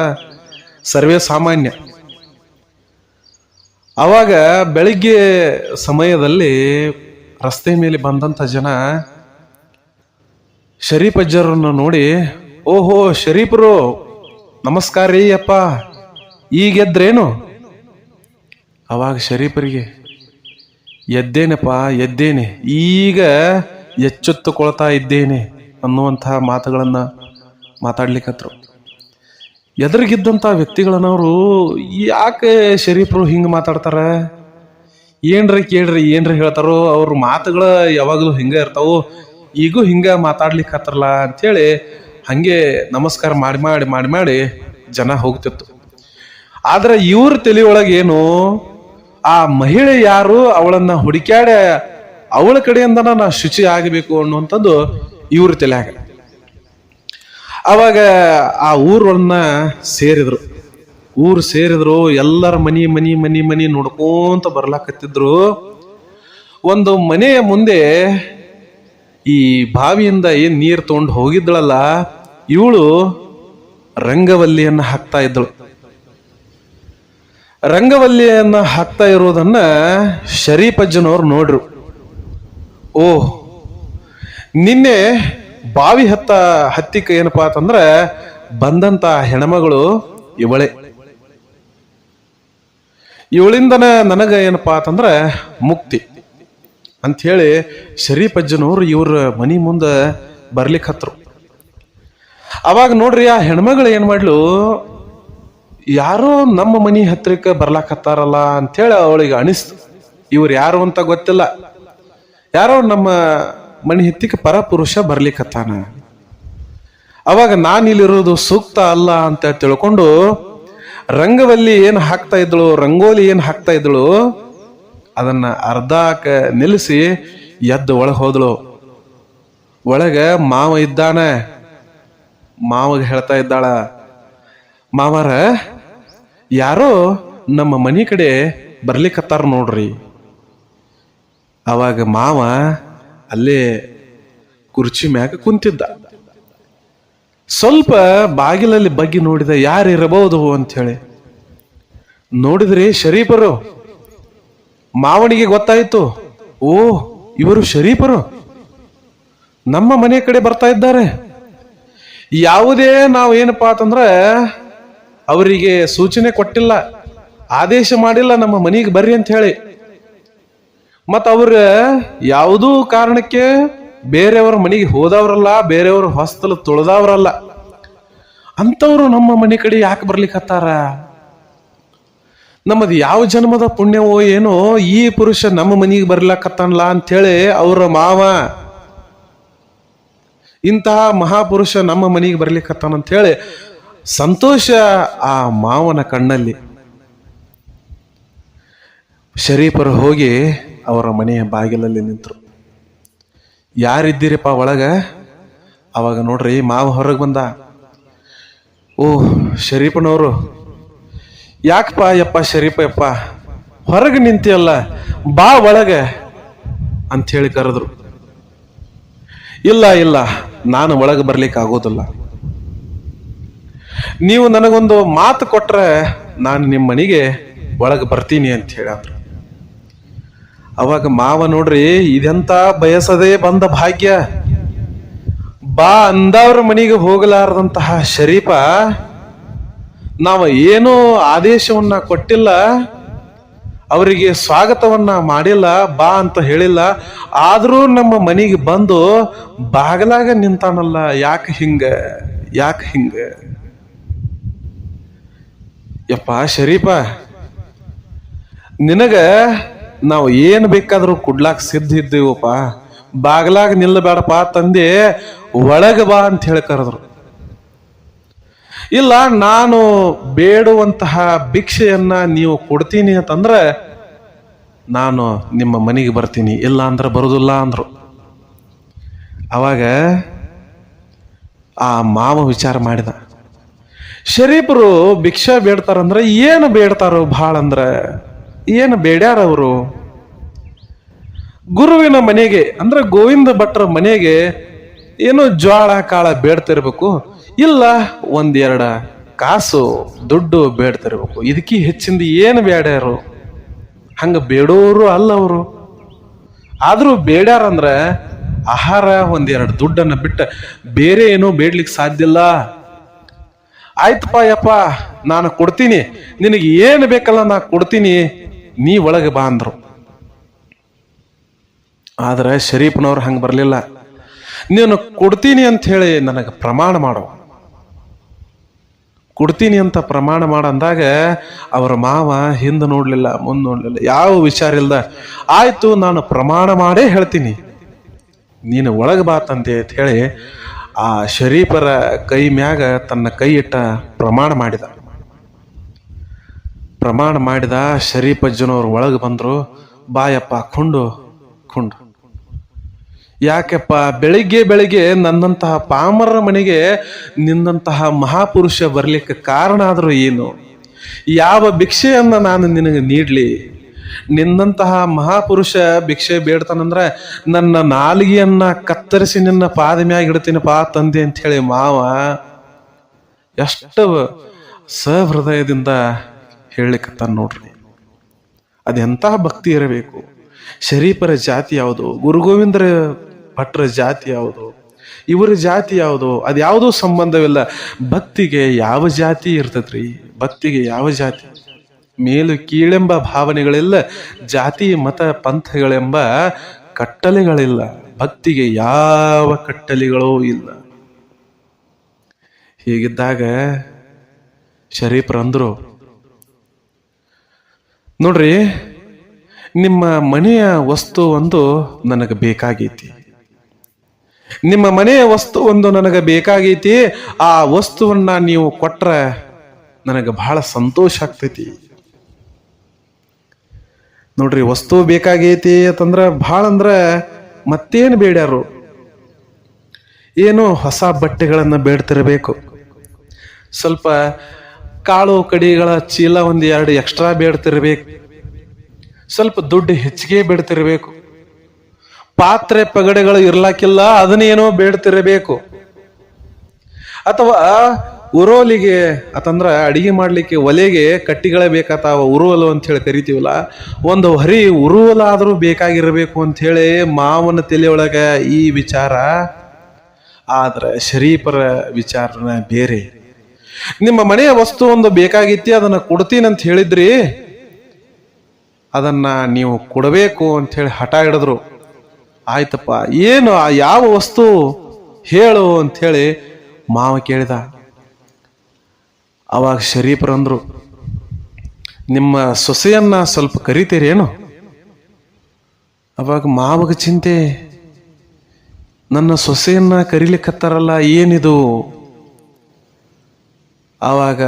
ಸರ್ವೇ ಸಾಮಾನ್ಯ. ಅವಾಗ ಬೆಳಿಗ್ಗೆ ಸಮಯದಲ್ಲಿ ರಸ್ತೆ ಮೇಲೆ ಬಂದಂತ ಜನ ಶರೀಫ್ ಅಜ್ಜರನ್ನು ನೋಡಿ, ಓಹೋ ಶರೀಫರು ನಮಸ್ಕಾರ ರೀ ಅಪ್ಪ, ಈಗೆದ್ರೇನು? ಅವಾಗ ಶರೀಫರಿಗೆ, ಎದ್ದೇನಪ್ಪ ಎದ್ದೇನೆ, ಈಗ ಎಚ್ಚೆತ್ತುಕೊಳ್ತಾ ಇದ್ದೇನೆ ಅನ್ನುವಂತಹ ಮಾತುಗಳನ್ನ ಮಾತಾಡ್ಲಿಕ್ಕತ್ರು. ಎದುರಿಗಿದ್ದಂಥ ವ್ಯಕ್ತಿಗಳನ್ನವರು, ಯಾಕೆ ಶರೀಫರು ಹಿಂಗೆ ಮಾತಾಡ್ತಾರ, ಏನ್ರಿ ಕೇಳ್ರಿ ಏನ್ರಿ ಹೇಳ್ತಾರೋ, ಅವ್ರ ಮಾತುಗಳು ಯಾವಾಗಲೂ ಹಿಂಗೆ ಇರ್ತಾವು, ಈಗೂ ಹಿಂಗೆ ಮಾತಾಡ್ಲಿಕ್ಕತ್ತಾರಲ್ಲ ಅಂಥೇಳಿ ಹಂಗೆ ನಮಸ್ಕಾರ ಮಾಡಿ ಮಾಡಿ ಮಾಡಿ ಮಾಡಿ ಜನ ಹೋಗ್ತಿತ್ತು. ಆದ್ರೆ ಇವ್ರ ತಲೆಯೊಳಗೆ ಏನು, ಆ ಮಹಿಳೆ ಯಾರು, ಅವಳನ್ನ ಹುಡುಕ್ಯಾಡ ಅವಳ ಕಡೆಯಿಂದ ನಾ ಶುಚಿ ಆಗಬೇಕು ಅನ್ನುವಂಥದ್ದು ಇವ್ರ ತಲೆಯಾಗ. ಅವಾಗ ಆ ಊರನ್ನ ಸೇರಿದ್ರು. ಎಲ್ಲರ ಮನಿ ಮನಿ ಮನಿ ಮನಿ ನೋಡ್ಕೊಂತ ಬರ್ಲಾಕತ್ತಿದ್ರು. ಒಂದು ಮನೆಯ ಮುಂದೆ ಈ ಬಾವಿಯಿಂದ ಏನ್ ನೀರು ತಗೊಂಡು ಹೋಗಿದ್ದಳಲ್ಲ, ಇವಳು ರಂಗವಲ್ಲಿಯನ್ನ ಹಾಕ್ತಾ ಇದ್ದಳು. ರಂಗವಲ್ಲಿಯನ್ನ ಹಾಕ್ತಾ ಇರೋದನ್ನ ಶರೀಫ್ ಅಜ್ಜನವ್ರು ನೋಡ್ರು. ಓಹ್, ನಿನ್ನೆ ಬಾವಿ ಹತ್ತಿಕ ಏನಪ್ಪಾ ಅಂತಂದ್ರೆ ಬಂದಂತ ಹೆಣ್ಮಗಳು ಇವಳಿಂದನ ನನಗ ಏನಪ್ಪಾ ಅಂತಂದ್ರೆ ಮುಕ್ತಿ ಅಂಥೇಳಿ ಶರೀಫ್ ಅಜ್ಜನವ್ರು ಇವ್ರ ಮನಿ ಮುಂದೆ ಬರ್ಲಿಕ್ಕೆ ಹತ್ರು. ಅವಾಗ ನೋಡ್ರಿ, ಆ ಹೆಣ್ಮಗಳು ಏನ್ ಮಾಡ್ಲು, ಯಾರೋ ನಮ್ಮ ಮನಿ ಹತ್ರಕ್ಕೆ ಬರ್ಲಾಕತ್ತಾರಲ್ಲ ಅಂಥೇಳಿ ಅವಳಿಗೆ ಅನಿಸ್ತು. ಇವ್ರು ಯಾರು ಅಂತ ಗೊತ್ತಿಲ್ಲ, ಯಾರೋ ನಮ್ಮ ಮನಿ ಹತ್ತಿಕ್ಕೆ ಪರಪುರುಷ ಬರ್ಲಿಕ್ಕತ್ತಾನ. ಅವಾಗ ನಾನಿಲ್ಲಿರೋದು ಸೂಕ್ತ ಅಲ್ಲ ಅಂತ ತಿಳ್ಕೊಂಡು ರಂಗವಲ್ಲಿ ಏನು ಹಾಕ್ತಾ ಇದ್ದಳು, ರಂಗೋಲಿ ಏನು ಹಾಕ್ತಾ ಇದ್ದಳು, ಅದನ್ನ ಅರ್ಧಕ್ಕ ನಿಲ್ಲಿಸಿ ಎದ್ದು ಒಳಗೆ ಹೋದಳು. ಒಳಗೆ ಮಾವ ಇದ್ದಾನ. ಮಾವಗೆ ಹೇಳ್ತಾ ಇದ್ದಾಳ, ಮಾವರ ಯಾರೋ ನಮ್ಮ ಮನಿ ಕಡೆ ಬರ್ಲಿಕ್ಕತ್ತಾರ ನೋಡ್ರಿ. ಅವಾಗ ಮಾವ ಅಲ್ಲೇ ಕುರ್ಚಿ ಮ್ಯಾಗ ಕುಂತಿದ್ದ. ಸ್ವಲ್ಪ ಬಾಗಿಲಲ್ಲಿ ಬಗ್ಗಿ ನೋಡಿದ, ಯಾರಿರಬಹುದು ಅಂತ ಹೇಳಿ ನೋಡಿದ್ರಿ ಶರೀಫರು. ಮಾವನಿಗೆ ಗೊತ್ತಾಯ್ತು, ಓ ಇವರು ಶರೀಫರು ನಮ್ಮ ಮನೆ ಕಡೆ ಬರ್ತಾ ಇದ್ದಾರೆ. ಯಾವುದೇ ನಾವು ಏನಪ್ಪಾ ಅಂತಂದ್ರೆ ಅವರಿಗೆ ಸೂಚನೆ ಕೊಟ್ಟಿಲ್ಲ, ಆದೇಶ ಮಾಡಿಲ್ಲ ನಮ್ಮ ಮನೆಗೆ ಬರ್ರಿ ಅಂತ ಹೇಳಿ. ಮತ್ತ ಅವ್ರ ಯಾವುದೂ ಕಾರಣಕ್ಕೆ ಬೇರೆಯವ್ರ ಮನೆಗೆ ಹೋದವ್ರಲ್ಲ, ಬೇರೆಯವ್ರ ಹೊಸ್ತಲು ತುಳಿದವ್ರಲ್ಲ. ಅಂಥವ್ರು ನಮ್ಮ ಮನೆ ಕಡೆ ಯಾಕೆ ಬರ್ಲಿಕ್ಕತ್ತಾರ? ನಮ್ಮದು ಯಾವ ಜನ್ಮದ ಪುಣ್ಯವೋ ಏನೋ ಈ ಪುರುಷ ನಮ್ಮ ಮನೆಗೆ ಬರ್ಲಕ್ಕತ್ತಾನಲ್ಲ ಅಂಥೇಳಿ ಅವ್ರ ಮಾವ, ಇಂತಹ ಮಹಾಪುರುಷ ನಮ್ಮ ಮನೆಗೆ ಬರ್ಲಿಕ್ಕತ್ತಾನ ಅಂತ ಹೇಳಿ ಸಂತೋಷ ಆ ಮಾವನ ಕಣ್ಣಲ್ಲಿ. ಶರೀಫರು ಹೋಗಿ ಅವರ ಮನೆಯ ಬಾಗಿಲಲ್ಲಿ ನಿಂತರು. ಯಾರಿದ್ದೀರಿಪ್ಪ ಒಳಗ? ಅವಾಗ ನೋಡ್ರಿ ಮಾವ ಹೊರಗೆ ಬಂದ. ಓ ಶರೀಫನವರು, ಯಾಕಪ್ಪ ಯಪ್ಪ ಶರೀಫ ಯಪ್ಪ ಹೊರಗೆ ನಿಂತಿಯಲ್ಲ, ಬಾ ಒಳಗೆ ಅಂಥೇಳಿ ಕರೆದ್ರು. ಇಲ್ಲ ಇಲ್ಲ, ನಾನು ಒಳಗೆ ಬರ್ಲಿಕ್ಕೆ ಆಗೋದಿಲ್ಲ. ನೀವು ನನಗೊಂದು ಮಾತು ಕೊಟ್ರೆ ನಾನು ನಿಮ್ಮ ಮನೆಗೆ ಒಳಗೆ ಬರ್ತೀನಿ ಅಂತ ಹೇಳಿದ್ರು. ಅವಾಗ ಮಾವ ನೋಡ್ರಿ, ಇದೆಂತ ಬಯಸದೇ ಬಂದ ಭಾಗ್ಯ. ಬಾ ಅಂದವ್ರ ಮನೆಗೆ ಹೋಗಲಾರದಂತಹ ಶರೀಫ, ನಾವು ಏನೋ ಆದೇಶವನ್ನ ಕೊಟ್ಟಿಲ್ಲ, ಅವರಿಗೆ ಸ್ವಾಗತವನ್ನ ಮಾಡಿಲ್ಲ, ಬಾ ಅಂತ ಹೇಳಿಲ್ಲ, ಆದ್ರೂ ನಮ್ಮ ಮನೆಗೆ ಬಂದು ಬಾಗಲಾಗ ನಿಂತಾನಲ್ಲ, ಯಾಕೆ ಹಿಂಗ ಯಾಕೆ ಹಿಂಗ? ಯಪ್ಪ ಶರೀಫ, ನಿನಗ ನಾವು ಏನು ಬೇಕಾದ್ರೂ ಕೊಡ್ಲಾಕ್ ಸಿದ್ಧ ಇದ್ದೀವಪ್ಪ, ಬಾಗ್ಲಾಗ ನಿಲ್ಲಬೇಡಪ್ಪ ತಂದೆ, ಒಳಗೆ ಬಾ ಅಂತ ಹೇಳಿ ಕರೆದ್ರು. ಇಲ್ಲ, ನಾನು ಬೇಡುವಂತಹ ಭಿಕ್ಷೆಯನ್ನ ನೀವು ಕೊಡ್ತೀನಿ ಅಂತಂದ್ರೆ ನಾನು ನಿಮ್ಮ ಮನೆಗೆ ಬರ್ತೀನಿ, ಇಲ್ಲ ಅಂದ್ರೆ ಬರುದಿಲ್ಲ ಅಂದ್ರು. ಅವಾಗ ಆ ಮಾವ ವಿಚಾರ ಮಾಡಿದ, ಶರೀಫರು ಭಿಕ್ಷಾ ಬೇಡ್ತಾರಂದ್ರೆ ಏನು ಬೇಡ್ತಾರೋ ಭಾಳ ಅಂದ್ರ ಏನು ಬೇಡ್ಯಾರವರು? ಗುರುವಿನ ಮನೆಗೆ ಅಂದ್ರೆ ಗೋವಿಂದ ಭಟ್ರ ಮನೆಗೆ ಏನೋ ಜ್ವಾಳ ಕಾಳ ಬೇಡ್ತಿರ್ಬೇಕು, ಇಲ್ಲ ಒಂದೆರಡ ಕಾಸು ದುಡ್ಡು ಬೇಡ್ತಿರ್ಬೇಕು, ಇದಕ್ಕೆ ಹೆಚ್ಚಿಂದ ಏನು ಬೇಡ್ಯಾರು? ಹಂಗ ಬೇಡೋರು ಅಲ್ಲ ಅವರು. ಆದ್ರೂ ಬೇಡ್ಯಾರಂದ್ರ ಆಹಾರ ಒಂದೆರಡು ದುಡ್ಡನ್ನ ಬಿಟ್ಟ ಬೇರೆ ಏನೋ ಬೇಡ್ಲಿಕ್ಕೆ ಸಾಧ್ಯ ಇಲ್ಲ. ಆಯ್ತಪ್ಪ ಯಪ್ಪ, ನಾನು ಕೊಡ್ತೀನಿ, ನಿನಗೆ ಏನು ಬೇಕಲ್ಲ ನಾ ಕೊಡ್ತೀನಿ, ನೀ ಒಳಗೆ ಬಾ ಅಂದ್ರು. ಆದ್ರೆ ಶರೀಫ್ನವ್ರು ಹಂಗೆ ಬರಲಿಲ್ಲ. ನೀನು ಕೊಡ್ತೀನಿ ಅಂತ ಹೇಳಿ ನನಗೆ ಪ್ರಮಾಣ ಮಾಡು, ಕೊಡ್ತೀನಿ ಅಂತ ಪ್ರಮಾಣ ಅಂದಾಗ ಅವರ ಮಾವ ಹಿಂದೆ ನೋಡ್ಲಿಲ್ಲ, ಮುಂದೆ ನೋಡ್ಲಿಲ್ಲ, ಯಾವ ವಿಚಾರ ಇಲ್ದ, ಆಯ್ತು ನಾನು ಪ್ರಮಾಣ ಮಾಡೇ ಹೇಳ್ತೀನಿ, ನೀನು ಒಳಗೆ ಬಾ ತಂದೆ ಅಂತ ಹೇಳಿ ಆ ಶರೀಫರ ಕೈ ಮ್ಯಾಗ ತನ್ನ ಕೈ ಇಟ್ಟ ಪ್ರಮಾಣ ಮಾಡಿದ. ಶರೀಫ್ ಅಜ್ಜನವ್ರು ಒಳಗೆ ಬಂದ್ರು. ಬಾಯಪ್ಪ ಕೊಂಡು ಕೊಂಡು. ಯಾಕೆಪ್ಪ ಬೆಳಿಗ್ಗೆ ನನ್ನಂತಹ ಪಾಮರ ಮನೆಗೆ ನಿನ್ನಂತಹ ಮಹಾಪುರುಷ ಬರ್ಲಿಕ್ಕೆ ಕಾರಣ ಆದ್ರೂ ಏನು? ಯಾವ ಭಿಕ್ಷೆಯನ್ನ ನಾನು ನಿನಗೆ ನೀಡ್ಲಿ? ನಿನ್ನಂತಹ ಮಹಾಪುರುಷ ಭಿಕ್ಷೆ ಬೇಡ್ತಾನಂದ್ರ ನನ್ನ ನಾಲಿಗೆಯನ್ನ ಕತ್ತರಿಸಿ ನಿನ್ನ ಪಾದ ಮ್ಯಾಗ ಇಡ್ತೀನಪ್ಪ ತಂದೆ ಅಂತ ಹೇಳಿ ಮಾವ ಎಷ್ಟು ಸಹೃದಯದಿಂದ ಹೇಳಲಿಕ್ಕತ್ತಾನ ನೋಡ್ರಿ. ಅದೆಂತಹ ಭಕ್ತಿ ಇರಬೇಕು. ಶರೀಫರ ಜಾತಿ ಯಾವುದು, ಗುರು ಗೋವಿಂದರ ಭಟ್ರ ಜಾತಿ ಯಾವುದು, ಇವರ ಜಾತಿ ಯಾವುದು, ಅದ್ಯಾವುದೂ ಸಂಬಂಧವಿಲ್ಲ. ಭಕ್ತಿಗೆ ಯಾವ ಜಾತಿ ಇರ್ತದ್ರಿ? ಭಕ್ತಿಗೆ ಯಾವ ಜಾತಿ? ಮೇಲು ಕೀಳೆಂಬ ಭಾವನೆಗಳಿಲ್ಲ, ಜಾತಿ ಮತ ಪಂಥಗಳೆಂಬ ಕಟ್ಟಲೆಗಳಿಲ್ಲ. ಭಕ್ತಿಗೆ ಯಾವ ಕಟ್ಟಲೆಗಳೂ ಇಲ್ಲ. ಹೀಗಿದ್ದಾಗ ಶರೀಫ್ರಂದ್ರು, ನೋಡ್ರಿ, ನಿಮ್ಮ ಮನೆಯ ವಸ್ತು ಒಂದು ನನಗೆ ಬೇಕಾಗೈತಿ, ನಿಮ್ಮ ಮನೆಯ ವಸ್ತು ಒಂದು ನನಗೆ ಬೇಕಾಗೈತಿ. ಆ ವಸ್ತುವನ್ನ ನೀವು ಕೊಟ್ರೆ ನನಗೆ ಬಹಳ ಸಂತೋಷ ಆಗ್ತೈತಿ. ನೋಡ್ರಿ, ವಸ್ತು ಬೇಕಾಗೈತಿ ಅಂತಂದ್ರ ಬಹಳ ಅಂದ್ರ ಮತ್ತೇನು ಬೇಡ್ಯಾರು? ಏನು ಹೊಸ ಬಟ್ಟೆಗಳನ್ನ ಬೇಡ್ತಿರಬೇಕು, ಸ್ವಲ್ಪ ಕಾಳು ಕಡಿಗಳ ಚೀಲ ಒಂದ್ ಎರಡು ಎಕ್ಸ್ಟ್ರಾ ಬೇಡ್ತಿರ್ಬೇಕು, ಸ್ವಲ್ಪ ದುಡ್ಡು ಹೆಚ್ಚಿಗೆ ಬೇಡ್ತಿರ್ಬೇಕು, ಪಾತ್ರೆ ಪಗಡೆಗಳು ಇರ್ಲಾಕಿಲ್ಲ ಅದನ್ನೇನೋ ಬೇಡ್ತಿರಬೇಕು, ಅಥವಾ ಉರೋಲಿಗೆ ಅಂತಂದ್ರ ಅಡಿಗೆ ಮಾಡ್ಲಿಕ್ಕೆ ಒಲೆಗೆ ಕಟ್ಟಿಗಳೇ ಬೇಕಾತಾವ, ಉರುವಲು ಅಂತ ಹೇಳಿ ಕರಿತೀವಲ್ಲ, ಒಂದು ಹರಿ ಉರುವಲಾದ್ರೂ ಬೇಕಾಗಿರ್ಬೇಕು ಅಂತ ಹೇಳಿ ಮಾವನ ತಲೆಯೊಳಗ ಈ ವಿಚಾರ. ಆದ್ರೆ ಶರೀಫರ ವಿಚಾರನ ಬೇರೆ. ನಿಮ್ಮ ಮನೆಯ ವಸ್ತು ಒಂದು ಬೇಕಾಗಿತ್ತಿ, ಅದನ್ನ ಕೊಡ್ತೀನಿ ಅಂತ ಹೇಳಿದ್ರಿ, ಅದನ್ನ ನೀವು ಕೊಡಬೇಕು ಅಂತ ಹೇಳಿ ಹಠ ಹಿಡಿದ್ರು. ಆಯ್ತಪ್ಪ, ಏನು ಯಾವ ವಸ್ತು ಹೇಳು ಅಂತ ಹೇಳಿ ಮಾವ ಕೇಳಿದ. ಅವಾಗ ಶರೀಫ್ರಂದ್ರು, ನಿಮ್ಮ ಸೊಸೆಯನ್ನ ಸ್ವಲ್ಪ ಕರಿತೀರೇನು? ಅವಾಗ ಮಾವಗ ಚಿಂತೆ, ನನ್ನ ಸೊಸೆಯನ್ನ ಕರಿಲಿಕ್ಕತ್ತಾರಲ್ಲ, ಏನಿದು? ಆವಾಗ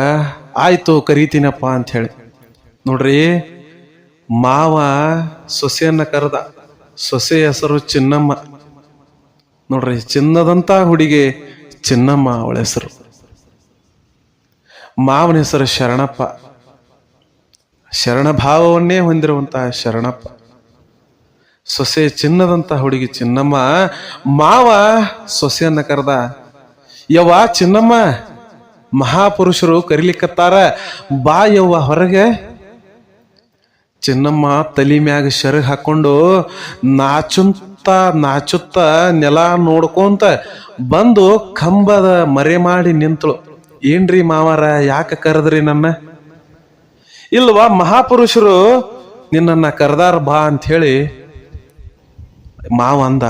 ಆಯ್ತು ಕರಿತೀನಪ್ಪ ಅಂತ ಹೇಳಿ. ನೋಡ್ರಿ, ಮಾವ ಸೊಸೆಯನ್ನ ಕರೆದ. ಸೊಸೆ ಹೆಸರು ಚಿನ್ನಮ್ಮ. ನೋಡ್ರಿ, ಚಿನ್ನದಂತ ಹುಡುಗಿ ಚಿನ್ನಮ್ಮ ಅವಳ ಹೆಸರು. ಮಾವನ ಹೆಸರು ಶರಣಪ್ಪ. ಶರಣಭಾವವನ್ನೇ ಹೊಂದಿರುವಂತಹ ಶರಣಪ್ಪ. ಸೊಸೆ ಚಿನ್ನದಂತ ಹುಡುಗಿ ಚಿನ್ನಮ್ಮ. ಮಾವ ಸೊಸೆಯನ್ನ ಕರೆದ, ಯವ್ವ ಚಿನ್ನಮ್ಮ, ಮಹಾಪುರುಷರು ಕರಿಲಿಕ್ಕತ್ತಾರ, ಬಾ ಯವ್ವ ಹೊರಗೆ. ಚಿನ್ನಮ್ಮ ತಲಿ ಮ್ಯಾಗ ಶರಗ್ ಹಾಕೊಂಡು ನಾಚುತ್ತ ನೆಲ ನೋಡ್ಕೊಂತ ಬಂದು ಕಂಬದ ಮರೆ ಮಾಡಿ ನಿಂತಳು. ಏನ್ರಿ ಮಾವಾರ, ಯಾಕೆ ಕರೆದ್ರಿ ನನ್ನ? ಇಲ್ವಾ, ಮಹಾಪುರುಷರು ನಿನ್ನನ್ನ ಕರೆದಾರ ಬಾ ಅಂತ ಹೇಳಿ ಮಾವ ಅಂದ.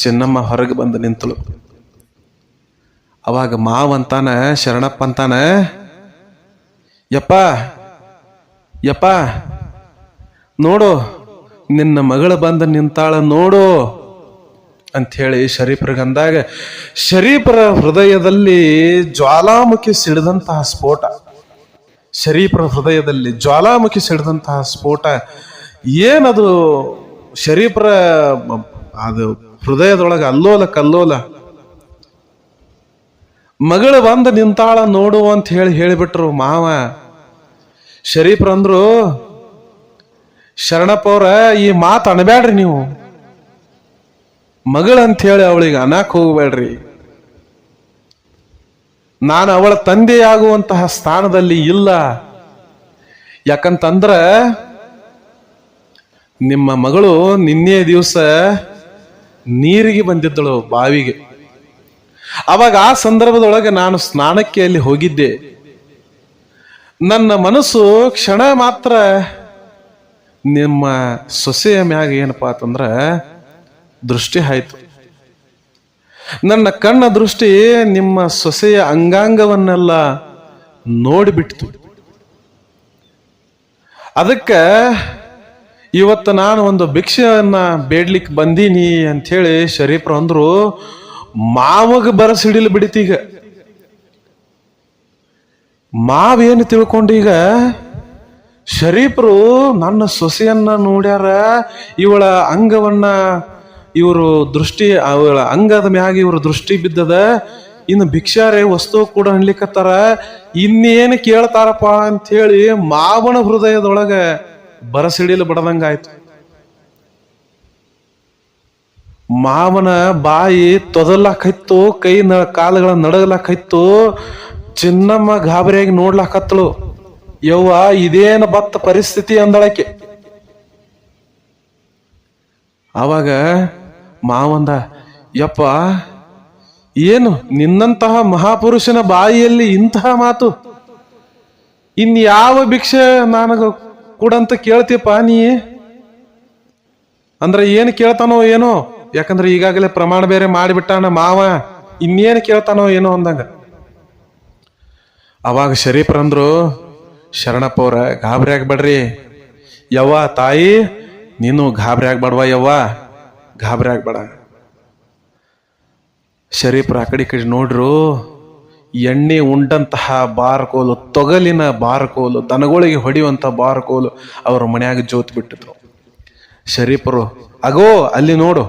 ಚಿನ್ನಮ್ಮ ಹೊರಗೆ ಬಂದು ನಿಂತಳು. ಅವಾಗ ಮಾವ ಅಂತಾನ, ಶರಣಪ್ಪ ಅಂತಾನ, ಯಪ್ಪ ಯಪ್ಪ ನೋಡು, ನಿನ್ನ ಮಗಳು ಬಂದು ನಿಂತಾಳ ನೋಡು ಅಂಥೇಳಿ ಶರೀಫ್ರಿಗಂದಾಗ, ಶರೀಫರ ಹೃದಯದಲ್ಲಿ ಜ್ವಾಲಾಮುಖಿ ಸಿಡಿದಂತಹ ಸ್ಫೋಟ. ಶರೀಫರ ಹೃದಯದಲ್ಲಿ ಜ್ವಾಲಾಮುಖಿ ಸಿಡಿದಂತಹ ಸ್ಫೋಟ. ಏನದು? ಶರೀಫರ ಅದು ಹೃದಯದೊಳಗೆ ಅಲ್ಲೋಲ ಕಲ್ಲೋಲ. ಮಗಳು ಬಂದು ನಿಂತಾಳ ನೋಡು ಅಂತ ಹೇಳಿಬಿಟ್ರು ಮಾವ. ಶರೀಫ್ರಂದ್ರು, ಶರಣಪ್ಪ ಅವ್ರ, ಈ ಮಾತು ಅನ್ಬ್ಯಾಡ್ರಿ ನೀವು. ಮಗಳಂತ ಹೇಳಿ ಅವಳಿಗೆ ಅನಾಕ್ ಹೋಗ್ಬೇಡ್ರಿ. ನಾನು ಅವಳ ತಂದೆಯಾಗುವಂತಹ ಸ್ಥಾನದಲ್ಲಿ ಇಲ್ಲ. ಯಾಕಂತಂದ್ರ ನಿಮ್ಮ ಮಗಳು ನಿನ್ನೆ ದಿವಸ ನೀರಿಗೆ ಬಂದಿದ್ದಳು, ಬಾವಿಗೆ. ಅವಾಗ ಆ ಸಂದರ್ಭದೊಳಗೆ ನಾನು ಸ್ನಾನಕ್ಕೆ ಅಲ್ಲಿ ಹೋಗಿದ್ದೆ. ನನ್ನ ಮನಸ್ಸು ಕ್ಷಣ ಮಾತ್ರ ನಿಮ್ಮ ಸೊಸೆಯ ಮ್ಯಾಗ ಏನಪ್ಪಾ ಅಂತಂದ್ರ ದೃಷ್ಟಿ ಆಯ್ತು. ನನ್ನ ಕಣ್ಣ ದೃಷ್ಟಿ ನಿಮ್ಮ ಸೊಸೆಯ ಅಂಗಾಂಗವನ್ನೆಲ್ಲ ನೋಡಿಬಿಟ್ಟಿತು. ಅದಕ್ಕೆ ಇವತ್ತು ನಾನು ಒಂದು ಭಿಕ್ಷೆಯನ್ನ ಬೇಡ್ಲಿಕ್ಕೆ ಬಂದೀನಿ ಅಂಥೇಳಿ ಶರೀಫ್ರು ಅಂದ್ರು. ಮಾವಗ ಬರಸಿಡಿಲು ಬಿಡಿತೀಗ. ಮಾವೇನು ತಿಳ್ಕೊಂಡೀಗ, ಶರೀಫ್ರು ನನ್ನ ಸೊಸೆಯನ್ನ ನೋಡ್ಯಾರ, ಇವಳ ಅಂಗವನ್ನ ಇವರು ದೃಷ್ಟಿ, ಅವಳ ಅಂಗದ ಮ್ಯಾಗ ಇವರು ದೃಷ್ಟಿ ಬಿದ್ದದ, ಇನ್ನು ಭಿಕ್ಷಾರೆ ವಸ್ತು ಕೂಡ ಅನ್ಲಿಕ್ಕತ್ತಾರ, ಇನ್ನೇನು ಕೇಳ್ತಾರಪ್ಪ ಅಂತ ಹೇಳಿ ಮಾವನ ಹೃದಯದೊಳಗ ಬರಸಿಡಿಲು ಬಡದಂಗಾಯ್ತು. ಮಾವನ ಬಾಯಿ ತೊದಲಾಕೈತು, ಕಾಲುಗಳ ನಡಗಲಾಕೈತು. ಚಿನ್ನಮ್ಮ ಗಾಬರಿಯಾಗಿ ನೋಡ್ಲಾಕತ್ತಳು. ಯವ್ವ, ಇದೇನು ಬತ್ತ ಪರಿಸ್ಥಿತಿ ಅಂದಳಕ್ಕೆ. ಆವಾಗ ಮಾವಂದ, ಯಪ್ಪ ಏನು ನಿನ್ನಂತಹ ಮಹಾಪುರುಷನ ಬಾಯಿಯಲ್ಲಿ ಇಂತಹ ಮಾತು? ಇನ್ಯಾವ ಭಿಕ್ಷೆ ನನಗ ಕೂಡಂತ ಕೇಳ್ತೀಯಪ್ಪ ನೀ? ಅಂದ್ರೆ ಏನು ಕೇಳ್ತಾನೋ ಏನೋ, ಯಾಕಂದ್ರೆ ಈಗಾಗಲೇ ಪ್ರಮಾಣ ಬೇರೆ ಮಾಡಿಬಿಟ್ಟಾನ ಮಾವ, ಇನ್ನೇನು ಕೇಳ್ತಾನೋ ಏನೋ ಅಂದಂಗ. ಅವಾಗ ಶರೀಫ್ರಂದ್ರು, ಶರಣಪ್ಪ ಅವ್ರ, ಗಾಬರಿ ಆಗ್ಬೇಡ್ರಿ ಯವ್ವ, ತಾಯಿ ನೀನು ಗಾಬರಿ ಆಗ್ಬೇಡವಾ ಯವ್ವ, ಗಾಬರಿ ಆಗ್ಬೇಡ. ಶರೀಫ್ರ ಆ ಕಡೆ ನೋಡ್ರು. ಎಣ್ಣೆ ಉಂಡಂತಹ ಬಾರ್ಕೋಲು, ತೊಗಲಿನ ಬಾರ್ಕೋಲು, ದನಗಳಿಗೆ ಹೊಡೆಯುವಂತ ಬಾರ್ಕೋಲು ಅವ್ರ ಮನ್ಯಾಗ ಜೋತ್ ಬಿಟ್ಟಿದ್ರು. ಶರೀಫರು, ಅಗೋ ಅಲ್ಲಿ ನೋಡು,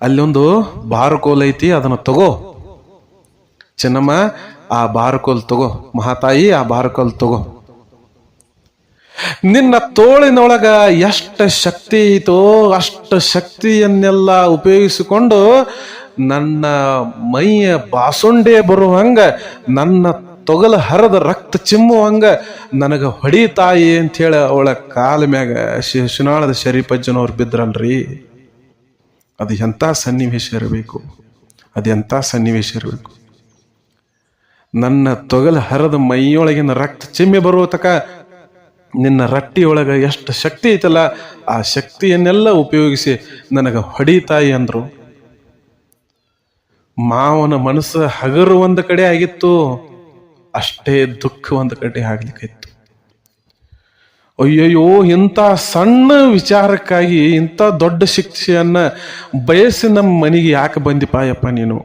ಅಲ್ಲೊಂದು ಬಾರ್ಕೋಲ್ ಐತಿ, ಅದನ್ನ ತಗೋ ಚಿನ್ನಮ್ಮ, ಆ ಬಾರ್ಕೋಲ್ ತಗೋ, ಮಹಾತಾಯಿ ಆ ಬಾರ್ಕೋಲ್ ತಗೋ. ನಿನ್ನ ತೋಳಿನೊಳಗ ಎಷ್ಟು ಶಕ್ತಿ ಐತೋ ಅಷ್ಟು ಶಕ್ತಿಯನ್ನೆಲ್ಲ ಉಪಯೋಗಿಸಿಕೊಂಡು ನನ್ನ ಮೈಯ ಬಾಸುಂಡೆ ಬರುವಂಗ, ನನ್ನ ತೊಗಲ ಹರದ ರಕ್ತ ಚಿಮ್ಮುವಂಗ ನನಗ ಹೊಡಿ ತಾಯಿ ಅಂತ ಹೇಳಿ ಅವಳ ಕಾಲ ಮ್ಯಾಗ ಶಿಶುನಾಳದ ಶರೀಫಜ್ಜನವ್ರು ಬಿದ್ರಲ್ರಿ. ಅದು ಎಂಥ ಸನ್ನಿವೇಶ ಇರಬೇಕು, ಅದೆಂಥ ಸನ್ನಿವೇಶ ಇರಬೇಕು. ನನ್ನ ತೊಗಲ ಹರದ ಮೈಯೊಳಗಿನ ರಕ್ತ ಚಿಮ್ಮಿ ಬರುವ ತಕ ನಿನ್ನ ರಟ್ಟಿಯೊಳಗ ಎಷ್ಟು ಶಕ್ತಿ ಐತಲ್ಲ, ಆ ಶಕ್ತಿಯನ್ನೆಲ್ಲ ಉಪಯೋಗಿಸಿ ನನಗ ಹೊಡಿತಾಯಿ ಅಂದ್ರು. ಮಾವನ ಮನಸ್ಸು ಹಗರು ಒಂದು ಕಡೆ ಆಗಿತ್ತು, ಅಷ್ಟೇ ದುಃಖ ಒಂದು ಕಡೆ ಆಗ್ಲಿಕ್ಕಿತ್ತು. ಅಯ್ಯಯ್ಯೋ, ಇಂಥ ಸಣ್ಣ ವಿಚಾರಕ್ಕಾಗಿ ಇಂಥ ದೊಡ್ಡ ಶಿಕ್ಷೆಯನ್ನ ಬಯಸಿ ನಮ್ಮ ಮನೆಗೆ ಯಾಕೆ ಬಂದಿಪಾಯಪ್ಪ ನೀನು?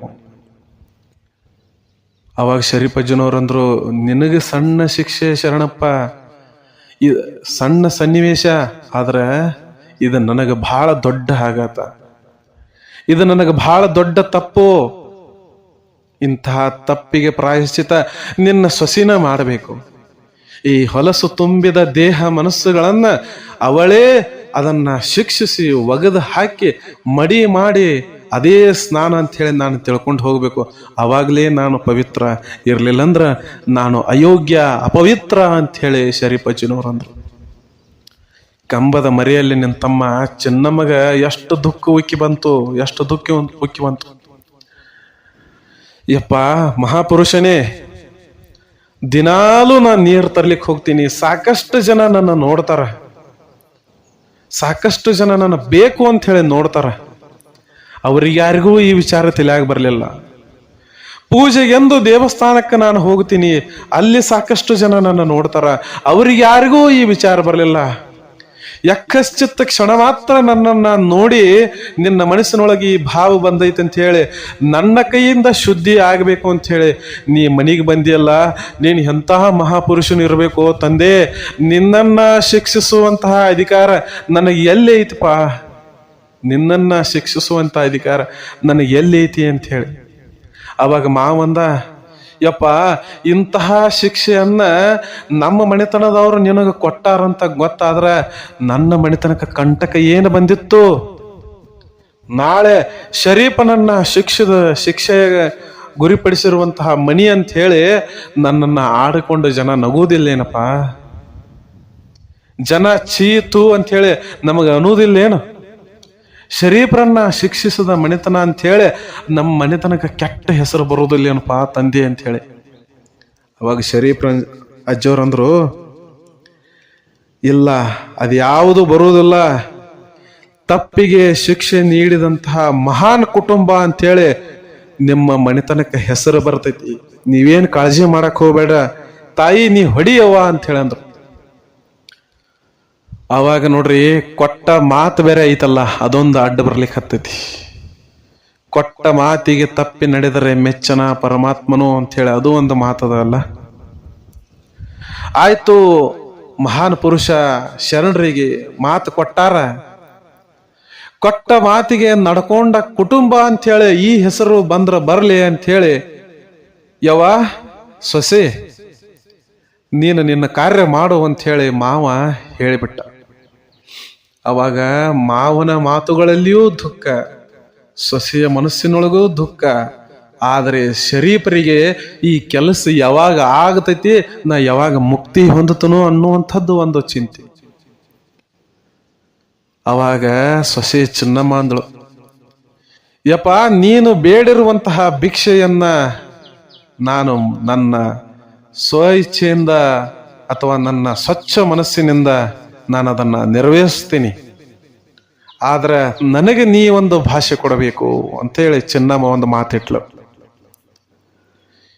ಅವಾಗ ಶರೀಫಜ್ಜನವ್ರಂದ್ರು, ನಿನಗೆ ಸಣ್ಣ ಶಿಕ್ಷೆ ಶರಣಪ್ಪ, ಸಣ್ಣ ಸನ್ನಿವೇಶ, ಆದ್ರೆ ಇದು ನನಗೆ ಬಹಳ ದೊಡ್ಡ ಆಘಾತ, ಇದು ನನಗೆ ಬಹಳ ದೊಡ್ಡ ತಪ್ಪು. ಇಂತಹ ತಪ್ಪಿಗೆ ಪ್ರಾಯಶ್ಚಿತ ನಿನ್ನ ಸೊಸಿನ ಮಾಡಬೇಕು. ಈ ಹೊಲಸು ತುಂಬಿದ ದೇಹ ಮನಸ್ಸುಗಳನ್ನ ಅವಳೇ ಅದನ್ನ ಶಿಕ್ಷಿಸಿ ಒಗೆದು ಹಾಕಿ ಮಡಿ ಮಾಡಿ ಅದೇ ಸ್ನಾನ ಅಂತ ಹೇಳಿ ನಾನು ತಿಳ್ಕೊಂಡು ಹೋಗ್ಬೇಕು. ಅವಾಗಲೇ ನಾನು ಪವಿತ್ರ, ಇರ್ಲಿಲ್ಲಂದ್ರ ನಾನು ಅಯೋಗ್ಯ, ಅಪವಿತ್ರ ಅಂತ ಹೇಳಿ ಶರೀಫಜ್ಜನವ್ರಂದ್ರು. ಕಂಬದ ಮರೆಯಲ್ಲಿ ನಿನ್ನ ತಮ್ಮ ಚಿನ್ನಮ್ಮಗ ಎಷ್ಟು ದುಃಖ ಉಕ್ಕಿ ಬಂತು, ಎಷ್ಟು ದುಃಖ ಉಕ್ಕಿ ಬಂತು. ಯಪ್ಪ ಮಹಾಪುರುಷನೇ, ದಿನಾಲೂ ನಾನು ನೀರು ತರ್ಲಿಕ್ಕೆ ಹೋಗ್ತೀನಿ. ಸಾಕಷ್ಟು ಜನ ನನ್ನ ನೋಡ್ತಾರ, ಸಾಕಷ್ಟು ಜನ ನನ್ನ ಬೇಕು ಅಂತ ಹೇಳಿ ನೋಡ್ತಾರ. ಅವ್ರಿಗೆ ಯಾರಿಗೂ ಈ ವಿಚಾರ ತಿಳಿಯಾಗ ಬರಲಿಲ್ಲ. ಪೂಜೆಗೆಂದು ದೇವಸ್ಥಾನಕ್ಕೆ ನಾನು ಹೋಗ್ತೀನಿ, ಅಲ್ಲಿ ಸಾಕಷ್ಟು ಜನ ನನ್ನ ನೋಡ್ತಾರ, ಅವ್ರಿಗೆ ಯಾರಿಗೂ ಈ ವಿಚಾರ ಬರಲಿಲ್ಲ. ಯಕ್ಕಶ್ಚಿತ್ತ ಕ್ಷಣ ಮಾತ್ರ ನನ್ನನ್ನ ನೋಡಿ ನಿನ್ನ ಮನಸ್ಸಿನೊಳಗೆ ಈ ಭಾವ ಬಂದೈತೆ ಅಂತ ಹೇಳಿ ನನ್ನ ಕೈಯಿಂದ ಶುದ್ಧಿ ಆಗಬೇಕು ಅಂತ ಹೇಳಿ ನೀ ಮನೆಗೆ ಬಂದಿಯಲ್ಲ. ನೀನು ಎಂತಹ ಮಹಾಪುರುಷನು ಇರಬೇಕು ತಂದೆ. ನಿನ್ನನ್ನ ಶಿಕ್ಷಿಸುವಂತಹ ಅಧಿಕಾರ ನನಗೆ ಎಲ್ಲಿ ಐತಿಪ್ಪ, ನಿನ್ನನ್ನ ಶಿಕ್ಷಿಸುವಂತಹ ಅಧಿಕಾರ ನನಗೆ ಎಲ್ಲಿ ಐತಿ ಅಂತ ಹೇಳಿ. ಅವಾಗ ಮಾವಂದ, ಯಪ್ಪ ಇಂತಹ ಶಿಕ್ಷೆಯನ್ನ ನಮ್ಮ ಮನೆತನದವರು ನಿನಗೆ ಕೊಟ್ಟಾರಂತ ಗೊತ್ತಾದ್ರ ನನ್ನ ಮನೆತನಕ ಕಂಟಕ ಏನು ಬಂದಿತ್ತು. ನಾಳೆ ಶರೀಫನನ್ನ ಶಿಕ್ಷೆಗೆ ಗುರಿಪಡಿಸಿರುವಂತಹ ಮನಿ ಅಂತ ಹೇಳಿ ನನ್ನನ್ನ ಆಡಿಕೊಂಡು ಜನ ನಗುವುದಿಲ್ಲೇನಪ್ಪ? ಜನ ಚೀತು ಅಂತ ಹೇಳಿ ನಮಗೆ ಅನ್ನೋದಿಲ್ಲೇನು? ಶರೀಫರನ್ನ ಶಿಕ್ಷಿಸದ ಮನೆತನ ಅಂತ ಹೇಳಿ ನಮ್ಮ ಮನೆತನಕ ಕೆಟ್ಟ ಹೆಸರು ಬರೋದಿಲ್ಲೇನಪ್ಪ ತಂದೆ ಅಂತ ಹೇಳಿ. ಅವಾಗ ಶರೀಫ್ರ ಅಜ್ಜವ್ರಂದ್ರು, ಇಲ್ಲ, ಅದ್ಯಾವುದು ಬರುವುದಿಲ್ಲ. ತಪ್ಪಿಗೆ ಶಿಕ್ಷೆ ನೀಡಿದಂತಹ ಮಹಾನ್ ಕುಟುಂಬ ಅಂತೇಳಿ ನಿಮ್ಮ ಮನೆತನಕ್ಕೆ ಹೆಸರು ಬರ್ತೈತಿ. ನೀವೇನು ಕಾಳಜಿ ಮಾಡಕ್ ಹೋಗ್ಬೇಡ ತಾಯಿ, ನೀ ಹೊಡಿಯವ್ವ ಅಂತ ಹೇಳಿ ಅಂದ್ರು. ಅವಾಗ ನೋಡ್ರಿ, ಕೊಟ್ಟ ಮಾತು ಬೇರೆ ಐತಲ್ಲ, ಅದೊಂದು ಅಡ್ಡ ಬರ್ಲಿಕ್ಕೆ ಹತ್ತೈತಿ. ಕೊಟ್ಟ ಮಾತಿಗೆ ತಪ್ಪಿ ನಡೆದರೆ ಮೆಚ್ಚನ ಪರಮಾತ್ಮನು ಅಂತ ಹೇಳಿ ಅದು ಒಂದು ಮಾತದಲ್ಲ. ಆಯ್ತು, ಮಹಾನ್ ಪುರುಷ ಶರಣರಿಗೆ ಮಾತು ಕೊಟ್ಟಾರ. ಕೊಟ್ಟ ಮಾತಿಗೆ ನಡ್ಕೊಂಡ ಕುಟುಂಬ ಅಂತ ಹೇಳಿ ಈ ಹೆಸರು ಬಂದ್ರ ಬರ್ಲಿ ಅಂತ ಹೇಳಿ, ಯವ್ವ ಸೊಸೆ ನೀನು ನಿನ್ನ ಕಾರ್ಯ ಮಾಡು ಅಂತ ಹೇಳಿ ಮಾವ ಹೇಳಿಬಿಟ್ಟ. ಅವಾಗ ಮಾವನ ಮಾತುಗಳಲ್ಲಿಯೂ ದುಃಖ, ಸೊಸೆಯ ಮನಸ್ಸಿನೊಳಗೂ ದುಃಖ. ಆದರೆ ಶರೀಫರಿಗೆ ಈ ಕೆಲಸ ಯಾವಾಗ ಆಗತೈತಿ, ನಾ ಯಾವಾಗ ಮುಕ್ತಿ ಹೊಂದುತ್ತನೋ ಅನ್ನುವಂಥದ್ದು ಒಂದು ಚಿಂತೆ. ಅವಾಗ ಸೊಸೆ ಚಿನ್ನಮ್ಮ ಅಂದಳು, ಯಪ್ಪ ನೀನು ಬೇಡಿರುವಂತಹ ಭಿಕ್ಷೆಯನ್ನ ನಾನು ನನ್ನ ಸ್ವ ಇಚ್ಛೆಯಿಂದ ಅಥವಾ ನನ್ನ ಸ್ವಚ್ಛ ಮನಸ್ಸಿನಿಂದ ನಾನು ಅದನ್ನ ನೆರವೇರಿಸ್ತೀನಿ. ಆದ್ರೆ ನನಗೆ ನೀ ಒಂದು ಭಾಷೆ ಕೊಡಬೇಕು ಅಂತೇಳಿ ಚಿನ್ನಮ್ಮ ಒಂದು ಮಾತಿಟ್ಲು.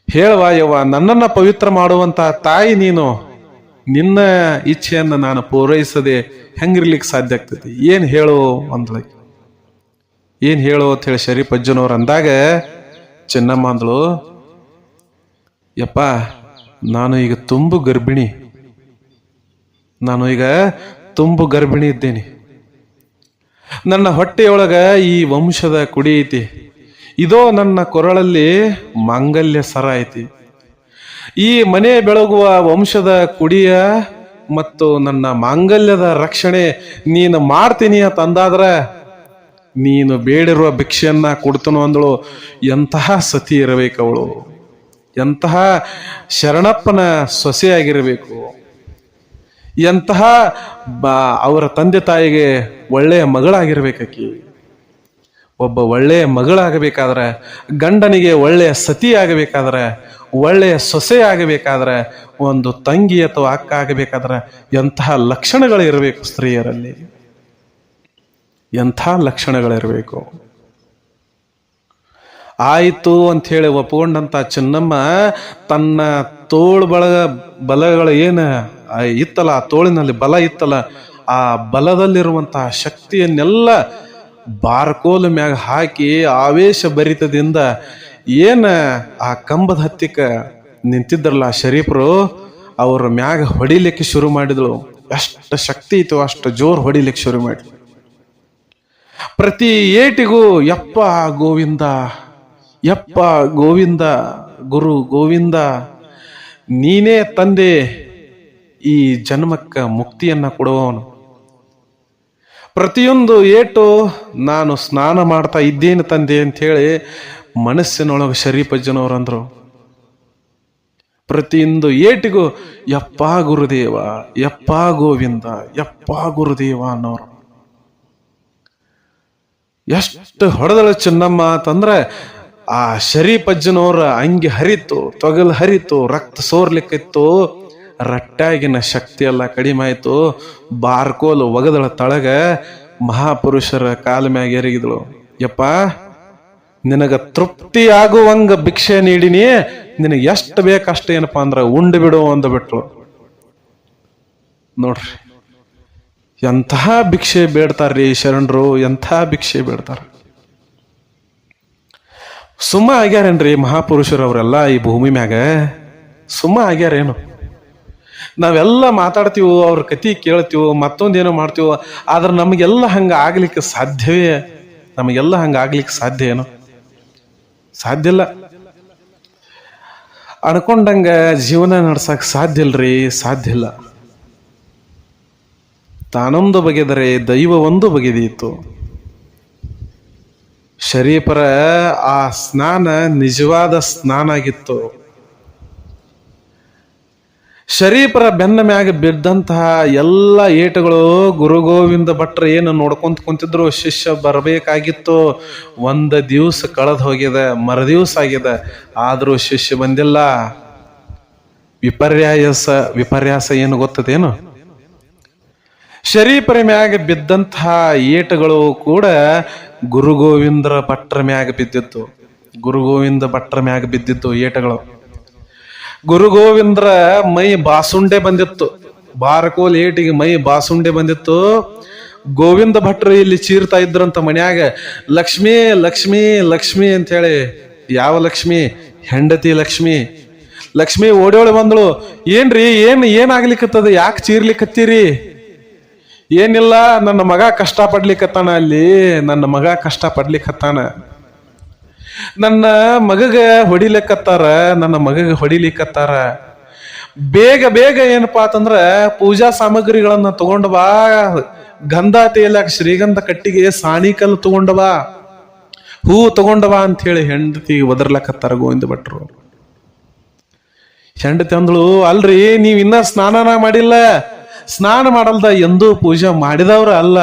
ಹೇಳುವ ಯವ್ವ, ನನ್ನನ್ನ ಪವಿತ್ರ ಮಾಡುವಂತಹ ತಾಯಿ ನೀನು, ನಿನ್ನ ಇಚ್ಛೆಯನ್ನ ನಾನು ಪೂರೈಸದೆ ಹೆಂಗಿರ್ಲಿಕ್ಕೆ ಸಾಧ್ಯ ಆಗ್ತೈತಿ? ಏನ್ ಹೇಳು ಅಂದ್ಳು. ಏನ್ ಹೇಳು ಅಂತ ಹೇಳಿ ಶರೀಫಜ್ಜನವ್ರು ಅಂದಾಗ ಚಿನ್ನಮ್ಮ ಅಂದ್ಳು, ಯಪ್ಪ ನಾನು ಈಗ ತುಂಬು ಗರ್ಭಿಣಿ, ನಾನು ಈಗ ತುಂಬು ಗರ್ಭಿಣಿ ಇದ್ದೇನೆ. ನನ್ನ ಹೊಟ್ಟೆಯೊಳಗ ಈ ವಂಶದ ಕುಡಿ ಐತಿ. ಇದೋ ನನ್ನ ಕೊರಳಲ್ಲಿ ಮಾಂಗಲ್ಯ ಸರ ಐತಿ. ಈ ಮನೆ ಬೆಳಗುವ ವಂಶದ ಕುಡಿಯ ಮತ್ತು ನನ್ನ ಮಾಂಗಲ್ಯದ ರಕ್ಷಣೆ ನೀನು ಮಾಡ್ತೀನಿ ಅಂತ ಅಂದಾದ್ರ ನೀನು ಬೇಡಿರುವ ಭಿಕ್ಷೆಯನ್ನ ಕೊಡ್ತನು ಅಂದಳು. ಎಂತಹ ಸತಿ ಇರಬೇಕವಳು, ಎಂತಹ ಶರಣಪ್ಪನ ಸೊಸೆಯಾಗಿರಬೇಕು, ಎಂತಹ ಅವರ ತಂದೆ ತಾಯಿಗೆ ಒಳ್ಳೆಯ ಮಗಳಾಗಿರ್ಬೇಕಾಕಿ. ಒಬ್ಬ ಒಳ್ಳೆಯ ಮಗಳಾಗಬೇಕಾದ್ರೆ, ಗಂಡನಿಗೆ ಒಳ್ಳೆಯ ಸತಿ ಆಗಬೇಕಾದ್ರೆ, ಒಳ್ಳೆಯ ಸೊಸೆ ಆಗಬೇಕಾದ್ರೆ, ಒಂದು ತಂಗಿ ಅಥವಾ ಅಕ್ಕ ಆಗಬೇಕಾದ್ರೆ ಎಂತಹ ಲಕ್ಷಣಗಳು ಇರಬೇಕು ಸ್ತ್ರೀಯರಲ್ಲಿ, ಎಂಥ ಲಕ್ಷಣಗಳಿರಬೇಕು. ಆಯಿತು ಅಂತ ಹೇಳಿ ಒಪ್ಕೊಂಡಂತ ಚಿನ್ನಮ್ಮ ತನ್ನ ಬಲಗಳು ಏನು ಇತ್ತಲ್ಲ, ಆ ತೋಳಿನಲ್ಲಿ ಬಲ ಇತ್ತಲ್ಲ, ಆ ಬಲದಲ್ಲಿರುವಂತಹ ಶಕ್ತಿಯನ್ನೆಲ್ಲ ಬಾರ್ಕೋಲು ಮ್ಯಾಗ ಹಾಕಿ ಆವೇಶ ಭರಿತದಿಂದ ಏನ ಆ ಕಂಬದ ಹತ್ತಿಕ ನಿಂತಿದ್ರಲ್ಲ ಶರೀಫರು, ಅವ್ರ ಮ್ಯಾಗ ಹೊಡಿಲಿಕ್ಕೆ ಶುರು ಮಾಡಿದಳು. ಎಷ್ಟು ಶಕ್ತಿ ಇತ್ತು ಅಷ್ಟು ಜೋರು ಹೊಡಿಲಿಕ್ಕೆ ಶುರು ಮಾಡಿ. ಪ್ರತಿ ಏಟಿಗೂ ಯಪ್ಪ ಗೋವಿಂದ ಯಪ್ಪ ಗೋವಿಂದ, ಗುರು ಗೋವಿಂದ, ನೀನೇ ತಂದೆ ಈ ಜನ್ಮಕ್ಕ ಮುಕ್ತಿಯನ್ನ ಕೊಡುವವನು. ಪ್ರತಿಯೊಂದು ಏಟು ನಾನು ಸ್ನಾನ ಮಾಡ್ತಾ ಇದ್ದೇನೆ ತಂದೆ ಅಂಥೇಳಿ ಮನಸ್ಸಿನೊಳಗೆ ಶರೀಫಜ್ಜನವರಂದ್ರು. ಪ್ರತಿಯೊಂದು ಏಟಿಗೂ ಯಪ್ಪ ಗುರುದೇವ, ಯಪ್ಪ ಗೋವಿಂದ, ಯಪ್ಪ ಗುರುದೇವ ಅನ್ನೋರು. ಎಷ್ಟು ಹೊಡೆದಳ ಚೆನ್ನಮ್ಮ ಅಂತಂದ್ರೆ ಆ ಶರೀಫಜ್ಜನವ್ರ ಅಂಗಿ ಹರಿತು, ತೊಗಲು ಹರಿತು, ರಕ್ತ ಸೋರ್ಲಿಕ್ಕಿತ್ತು, ರಟ್ಟಾಗಿನ ಶಕ್ತಿ ಎಲ್ಲ ಕಡಿಮೆ ಆಯ್ತು. ಬಾರ್ಕೋಲು ಒಗದಳ ತಳಗ ಮಹಾಪುರುಷರ ಕಾಲ ಮ್ಯಾಗ ಎರಗಿದಳು. ಯಪ್ಪ, ನಿನಗ ತೃಪ್ತಿ ಆಗುವಂಗ ಭಿಕ್ಷೆ ನೀಡಿನಿ, ನಿನಗೆ ಎಷ್ಟು ಬೇಕಷ್ಟ ಏನಪ್ಪಾ ಅಂದ್ರ ಉಂಡು ಬಿಡು ಅಂದ್ಬಿಟ್ರು. ನೋಡ್ರಿ ಎಂಥ ಭಿಕ್ಷೆ ಬೇಡ್ತಾರ್ರಿ ಶರಣರು, ಎಂಥ ಭಿಕ್ಷೆ ಬೇಡ್ತಾರ. ಸುಮ್ಮ ಆಗ್ಯಾರೇನ್ರಿ ಮಹಾಪುರುಷರವರೆಲ್ಲ ಈ ಭೂಮಿ ಮ್ಯಾಗ? ಸುಮ್ಮ ಆಗ್ಯಾರೇನು? ನಾವೆಲ್ಲ ಮಾತಾಡ್ತೀವೋ, ಅವ್ರ ಕತಿ ಕೇಳ್ತೀವೋ, ಮತ್ತೊಂದೇನೋ ಮಾಡ್ತೀವೋ, ಆದ್ರೆ ನಮಗೆಲ್ಲ ಹಂಗ ಆಗ್ಲಿಕ್ಕೆ ಸಾಧ್ಯವೇ? ನಮಗೆಲ್ಲ ಹಂಗ ಆಗ್ಲಿಕ್ಕೆ ಸಾಧ್ಯ ಏನು? ಸಾಧ್ಯ ಇಲ್ಲ. ಅನ್ಕೊಂಡಂಗ ಜೀವನ ನಡ್ಸಕ್ ಸಾಧ್ಯ ಇಲ್ರಿ, ಸಾಧ್ಯ ಇಲ್ಲ. ತಾನೊಂದು ಬಗೆದರೆ ದೈವ ಒಂದು ಬಗೆದೀತು. ಶರೀಫರ ಆ ಸ್ನಾನ ನಿಜವಾದ ಸ್ನಾನ ಆಗಿತ್ತು. ಶರೀಫರ ಬೆನ್ನ ಮ್ಯಾಗ ಬಿದ್ದಂತಹ ಎಲ್ಲ ಏಟುಗಳು ಗುರು ಗೋವಿಂದ ಭಟ್ರು ಏನು ನೋಡ್ಕೊಂತ ಕುಂತಿದ್ರು. ಶಿಷ್ಯ ಬರಬೇಕಾಗಿತ್ತು. ಒಂದು ದಿವಸ ಕಳೆದು ಹೋಗಿದೆ, ಮರುದಿವಸ ಆಗಿದೆ, ಆದ್ರೂ ಶಿಷ್ಯ ಬಂದಿಲ್ಲ. ವಿಪರ್ಯಾಸ ಏನು ಗೊತ್ತದೇನು? ಶರೀಫರ ಮ್ಯಾಗ ಬಿದ್ದಂತಹ ಏಟುಗಳು ಕೂಡ ಗುರು ಗೋವಿಂದ ಭಟ್ರ ಮ್ಯಾಗ ಬಿದ್ದಿತ್ತು. ಗುರು ಗೋವಿಂದ ಭಟ್ರ ಮ್ಯಾಗ ಬಿದ್ದಿತ್ತು ಏಟುಗಳು. ಗುರು ಗೋವಿಂದ್ರ ಮೈ ಬಾಸುಂಡೆ ಬಂದಿತ್ತು. ಬಾರಕೋಲ್ ಏಟಿಗೆ ಮೈ ಬಾಸುಂಡೆ ಬಂದಿತ್ತು. ಗೋವಿಂದ ಭಟ್ರು ಇಲ್ಲಿ ಚೀರ್ತಾ ಇದ್ರಂತ ಮನ್ಯಾಗ, ಲಕ್ಷ್ಮಿ ಲಕ್ಷ್ಮಿ ಲಕ್ಷ್ಮಿ ಅಂತ ಹೇಳಿ. ಯಾವ ಲಕ್ಷ್ಮಿ? ಹೆಂಡತಿ ಲಕ್ಷ್ಮಿ. ಲಕ್ಷ್ಮಿ ಓಡೋಳಿ ಬಂದಳು. ಏನ್ರಿ, ಏನಾಗ್ಲಿಕ್ಕತ್ತದ? ಯಾಕೆ ಚೀರ್ಲಿಕ್ಕತ್ತೀರಿ? ಏನಿಲ್ಲ, ನನ್ನ ಮಗ ಕಷ್ಟ ಪಡ್ಲಿಕ್ಕತ್ತಾನ. ಅಲ್ಲಿ ನನ್ನ ಮಗ ಕಷ್ಟ ಪಡ್ಲಿಕ್ಕತ್ತಾನ. ನನ್ನ ಮಗಗ ಹೊಡಿಲಿಕ್ಕತ್ತಾರ, ನನ್ನ ಮಗಗ ಹೊಡಿಲಿಕ್ಕತ್ತಾರ. ಬೇಗ ಬೇಗ ಏನಪ್ಪಾ ಅಂತಂದ್ರ ಪೂಜಾ ಸಾಮಗ್ರಿಗಳನ್ನ ತಗೊಂಡ್ ಬಾ, ಗಂಧ ತೇಲಕ್ ಶ್ರೀಗಂಧ ಕಟ್ಟಿಗೆ ಸಾಣಿಕಲ್ ತಗೊಂಡ್ ಬಾ, ಹೂ ತಗೊಂಡ್ ಬಾ ಅಂತ ಹೇಳಿ ಹೆಂಡತಿ ಒದರ್ಲಕತ್ತಾರ ಗೋವಿಂದ ಭಟ್ರು. ಹೆಂಡತಿ ಅಂದಳು, ಅಲ್ರಿ ನೀವ್ ಇನ್ನ ಸ್ನಾನ ಮಾಡಿಲ್ಲ. ಸ್ನಾನ ಮಾಡಲ್ದ ಎಂದೂ ಪೂಜೆ ಮಾಡಿದವ್ರ ಅಲ್ಲ,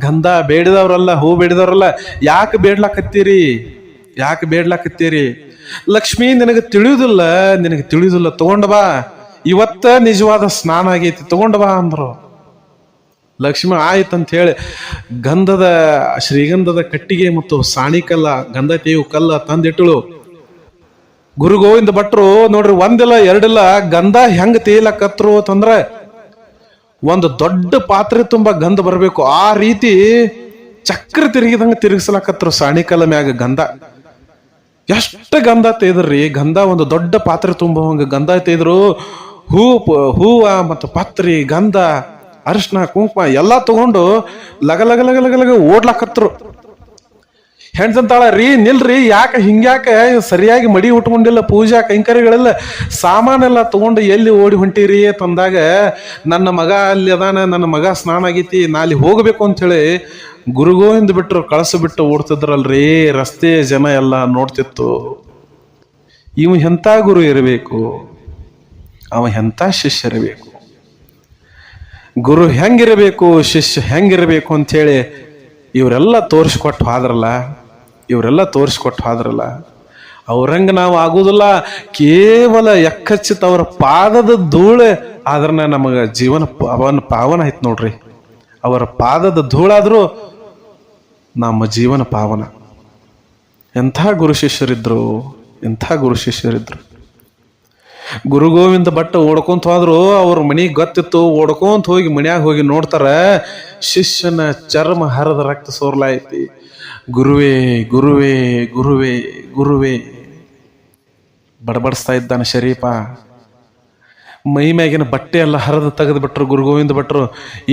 ಗಂಧ ಬೇಡಿದವ್ರಲ್ಲ, ಹೂ ಬೇಡಿದವ್ರಲ್ಲ. ಯಾಕೆ ಬೇಡ್ಲಾಕತ್ತೀರಿ? ಯಾಕೆ ಬೇಡ್ಲಾಕತ್ತೀರಿ? ಲಕ್ಷ್ಮಿ, ನಿನಗೆ ತಿಳಿಯುದಿಲ್ಲ, ತಗೊಂಡ ಬಾ, ಇವತ್ತ ನಿಜವಾದ ಸ್ನಾನ ಆಗೈತಿ, ತಗೊಂಡ ಬಾ ಅಂದ್ರು. ಲಕ್ಷ್ಮಿ ಆಯ್ತಂತ ಹೇಳಿ ಶ್ರೀಗಂಧದ ಕಟ್ಟಿಗೆ ಮತ್ತು ಸಾಣಿಕಲ್ಲ, ಗಂಧ ತೇವು ಕಲ್ಲ ತಂದಿಟ್ಟಳು. ಗುರು ಗೋವಿಂದ ಭಟ್ರು ನೋಡ್ರಿ, ಒಂದಿಲ್ಲ ಎರಡಿಲ್ಲ, ಗಂಧ ಹೆಂಗ ತೇಲಕತ್ರು ಅಂತಂದ್ರ ಒಂದು ದೊಡ್ಡ ಪಾತ್ರೆ ತುಂಬಾ ಗಂಧ ಬರಬೇಕು. ಆ ರೀತಿ ಚಕ್ರ ತಿರುಗಿದಂಗ ತಿರುಗಿಸ್ಲಾಕತ್ರು ಸಾಣಿಕಲ್ಲ ಮ್ಯಾಗ ಗಂಧ. ಎಷ್ಟು ಗಂಧ ತೇದ್ರಿ? ಗಂಧ ಒಂದು ದೊಡ್ಡ ಪಾತ್ರೆ ತುಂಬುವಂಗ ಗಂಧ ತೇದ್ರು. ಹೂವ ಮತ್ತು ಪತ್ರಿ, ಗಂಧ, ಅರಿಶಿನ, ಕುಂಕುಮ ಎಲ್ಲ ತಗೊಂಡು ಲಗ ಲಗ ಲಗ ಲಗ ಲಗ ಓಡ್ಲಾಕತ್ರು. ಹೆಣ್ಸಂತಾಳ, ರೀ ನಿಲ್ರಿ, ಯಾಕೆ ಹಿಂಗ್ಯಾಕೆ ಸರಿಯಾಗಿ ಮಡಿ ಉಟ್ಕೊಂಡಿಲ್ಲ, ಪೂಜಾ ಕೈಂಕರ್ಯಗಳೆಲ್ಲ ಸಾಮಾನೆಲ್ಲ ತಗೊಂಡು ಎಲ್ಲಿ ಓಡಿ ಹೊಂಟಿರಿ ತಂದಾಗ, ನನ್ನ ಮಗ ಅಲ್ಲಿ ಅದಾನ, ನನ್ನ ಮಗ ಸ್ನಾನ ಆಗೈತಿ, ನಾ ಅಲ್ಲಿ ಹೋಗ್ಬೇಕು ಅಂತ ಹೇಳಿ ಗುರು ಗೋವಿಂದ ಬಿಟ್ರು ಕಳಿಸ್ಬಿಟ್ಟು ಓಡ್ತಿದ್ರಲ್ರಿ. ರಸ್ತೆ ಜನ ಎಲ್ಲ ನೋಡ್ತಿತ್ತು. ಇವ ಎಂಥ ಗುರು ಇರಬೇಕು, ಅವ ಎಂಥ ಶಿಷ್ಯ ಇರಬೇಕು, ಗುರು ಹೆಂಗಿರಬೇಕು, ಶಿಷ್ಯ ಹೆಂಗಿರಬೇಕು ಅಂತ ಹೇಳಿ ಇವರೆಲ್ಲ ತೋರಿಸ್ಕೊಟ್ಟು ಹೋದ್ರಲ್ಲ. ಅವ್ರಂಗ ನಾವು ಆಗುದಿಲ್ಲ. ಕೇವಲ ಎಕ್ಕಚ್ಚಿತ ಅವರ ಪಾದದ ಧೂಳೆ ಆದ್ರನ ನಮಗ ಜೀವನ ಪಾವನ ಆಯ್ತು ನೋಡ್ರಿ. ಅವರ ಪಾದದ ಧೂಳಾದ್ರೂ ನಮ್ಮ ಜೀವನ ಪಾವನ. ಎಂಥ ಗುರು ಶಿಷ್ಯರಿದ್ರು. ಗುರು ಗೋವಿಂದ ಭಟ್ಟ ಓಡ್ಕೊಂತ ಹೋದ್ರು. ಅವ್ರ ಮನಿಗೆ ಗೊತ್ತಿತ್ತು. ಓಡ್ಕೊಂತ ಹೋಗಿ ಮನ್ಯಾಗ ಹೋಗಿ ನೋಡ್ತಾರ, ಶಿಷ್ಯನ ಚರ್ಮ ಹರಿದ ರಕ್ತ ಸೋರ್ಲಾಯ್ತಿ. ಗುರುವೇ ಗುರುವೇ ಗುರುವೇ ಗುರುವೇ ಬಡಬಡಿಸ್ತಾ ಇದ್ದಾನೆ ಶರೀಫ. ಮೈ ಮ್ಯಾಗಿನ ಬಟ್ಟೆ ಎಲ್ಲ ಹರಿದು ತೆಗೆದು ಬಿಟ್ರು ಗುರು ಗೋವಿಂದ ಭಟ್ರು.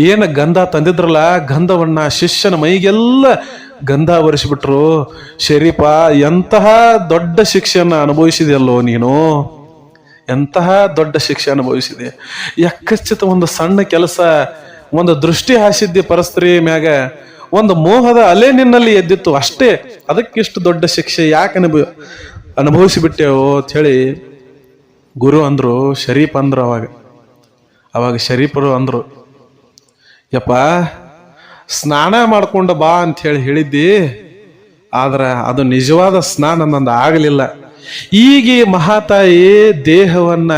ಏನು ಗಂಧ ತಂದಿದ್ರಲ್ಲ, ಗಂಧವನ್ನ ಶಿಷ್ಯನ ಮೈಗೆಲ್ಲ ಗಂಧ ಒರೆಸಿಬಿಟ್ರು. ಶರೀಫ, ಎಂತಹ ದೊಡ್ಡ ಶಿಕ್ಷೆಯನ್ನು ಅನುಭವಿಸಿದೆಯಲ್ಲೋ ನೀನು, ಎಂತಹ ದೊಡ್ಡ ಶಿಕ್ಷೆ ಅನುಭವಿಸಿದೆ. ಯಕ್ಕಶ್ಚಿತ ಒಂದು ಸಣ್ಣ ಕೆಲಸ, ಒಂದು ದೃಷ್ಟಿ ಹಾಸಿದ್ದೆ ಪರಸ್ತ್ರೀ ಮ್ಯಾಗ, ಒಂದು ಮೋಹದ ಅಲೆ ನಿನ್ನಲ್ಲಿ ಎದ್ದಿತ್ತು ಅಷ್ಟೇ, ಅದಕ್ಕಿಷ್ಟು ದೊಡ್ಡ ಶಿಕ್ಷೆ ಯಾಕೆ ಅನುಭವಿಸಿಬಿಟ್ಟೆವು ಅಂತ ಹೇಳಿ ಗುರು ಅಂದ್ರು. ಶರೀಫ್ ಅಂದ್ರು. ಅವಾಗ ಶರೀಫರು ಅಂದ್ರು, ಯಪ್ಪ, ಸ್ನಾನ ಮಾಡ್ಕೊಂಡು ಬಾ ಅಂತ ಹೇಳಿದ್ದಿ, ಆದ್ರೆ ಅದು ನಿಜವಾದ ಸ್ನಾನ ನಂದು ಆಗಲಿಲ್ಲ. ಈಗ ಮಹಾತಾಯಿ ದೇಹವನ್ನ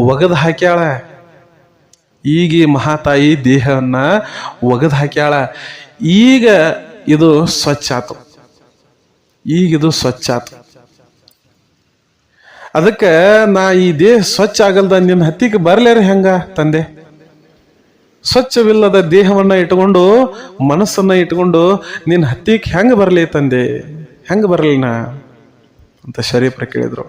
ಒಗದು ಹಾಕ್ಯಾಳ, ಈಗ ಮಹಾತಾಯಿ ದೇಹವನ್ನ ಒಗದು ಹಾಕ್ಯಾಳ. ಈಗ ಇದು ಸ್ವಚ್ಛ ಆತು, ಈಗಿದು ಸ್ವಚ್ಛ ಆತು. ಅದಕ್ಕೆ ನಾ ಈ ದೇಹ ಸ್ವಚ್ಛ ಆಗಲ್ದ ನಿನ್ನ ಹತ್ತಿಗೆ ಬರ್ಲೇರಿ ಹೆಂಗ ತಂದೆ? ಸ್ವಚ್ಛವಿಲ್ಲದ ದೇಹವನ್ನ ಇಟ್ಕೊಂಡು, ಮನಸ್ಸನ್ನ ಇಟ್ಕೊಂಡು ನಿನ್ನ ಹತ್ತಿಗೆ ಹೆಂಗ ಬರಲಿ ತಂದೆ, ಹೆಂಗ ಬರಲಿ ನಾ ಅಂತ ಶರೀಫ್ರ ಕೇಳಿದ್ರು.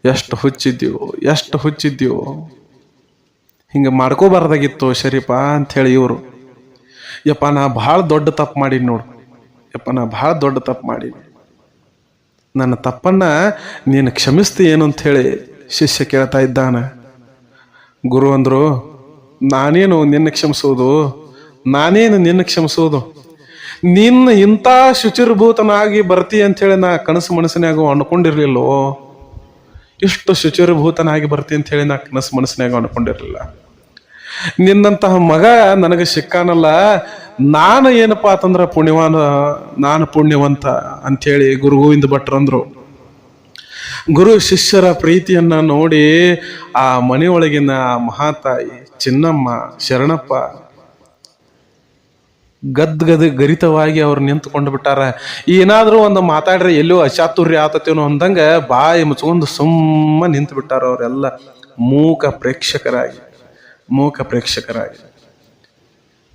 ಎಷ್ಟು ಹುಚ್ಚಿದ್ದೀವೋ, ಎಷ್ಟು ಹುಚ್ಚಿದ್ದೀವೋ, ಹಿಂಗ ಮಾಡ್ಕೋಬಾರ್ದಾಗಿತ್ತು ಶರೀಫ ಅಂತ ಹೇಳಿ ಇವರು. ಯಪ್ಪ, ನಾ ಭಾಳ ದೊಡ್ಡ ತಪ್ಪು ಮಾಡೀನಿ ನೋಡು, ಯಪ್ಪ, ನಾ ಭಾಳ ದೊಡ್ಡ ತಪ್ಪು ಮಾಡೀನಿ, ನನ್ನ ತಪ್ಪನ್ನ ನೀನು ಕ್ಷಮಿಸ್ತಿ ಏನು ಅಂತ ಹೇಳಿ ಶಿಷ್ಯ ಕೇಳ್ತಾ ಇದ್ದಾನ. ಗುರು ಅಂದ್ರು, ನಾನೇನು ನಿನ್ನ ಕ್ಷಮಿಸೋದು, ನಾನೇನು ನಿನ್ನ ಕ್ಷಮಿಸೋದು, ನಿನ್ನ ಇಂಥ ಶುಚಿರ್ಭೂತನಾಗಿ ಬರ್ತಿ ಅಂತ ಹೇಳಿ ನಾ ಕನಸು ಮನಸ್ಸಿನಾಗ ಅನ್ಕೊಂಡಿರ್ಲಿಲ್ಲೋ, ಇಷ್ಟು ಶುಚಿರ್ಭೂತನಾಗಿ ಬರ್ತಿ ಅಂತ ಹೇಳಿ ನಾ ಕನಸು ಮನಸ್ಸಿನಾಗ ಅನ್ಕೊಂಡಿರ್ಲಿಲ್ಲ. ನಿನ್ನಂತಹ ಮಗ ನನಗೆ ಸಿಕ್ಕಾನಲ್ಲ, ನಾನು ಏನಪ್ಪಾ ಅಂತಂದ್ರ ಪುಣ್ಯವಾನ, ನಾನು ಪುಣ್ಯವಂತ ಅಂಥೇಳಿ ಗುರು ಗೋವಿಂದ ಭಟ್ರಂದ್ರು. ಗುರು ಶಿಷ್ಯರ ಪ್ರೀತಿಯನ್ನ ನೋಡಿ ಆ ಮನೆಯೊಳಗಿನ ಮಹಾತಾಯಿ ಚಿನ್ನಮ್ಮ, ಶರಣಪ್ಪ ಗರಿತವಾಗಿ ಅವ್ರು ನಿಂತುಕೊಂಡು ಬಿಟ್ಟಾರ. ಏನಾದ್ರೂ ಒಂದು ಮಾತಾಡ್ರೆ ಎಲ್ಲೋ ಅಚಾತುರ್ಯ ಆತತೇನೋ ಅಂದಂಗ ಬಾಯಿ ಮುಚ್ಕೊಂಡು ಸುಮ್ಮ ನಿಂತು ಬಿಟ್ಟಾರ. ಅವರೆಲ್ಲ ಮೂಕ ಪ್ರೇಕ್ಷಕರಾಗಿ.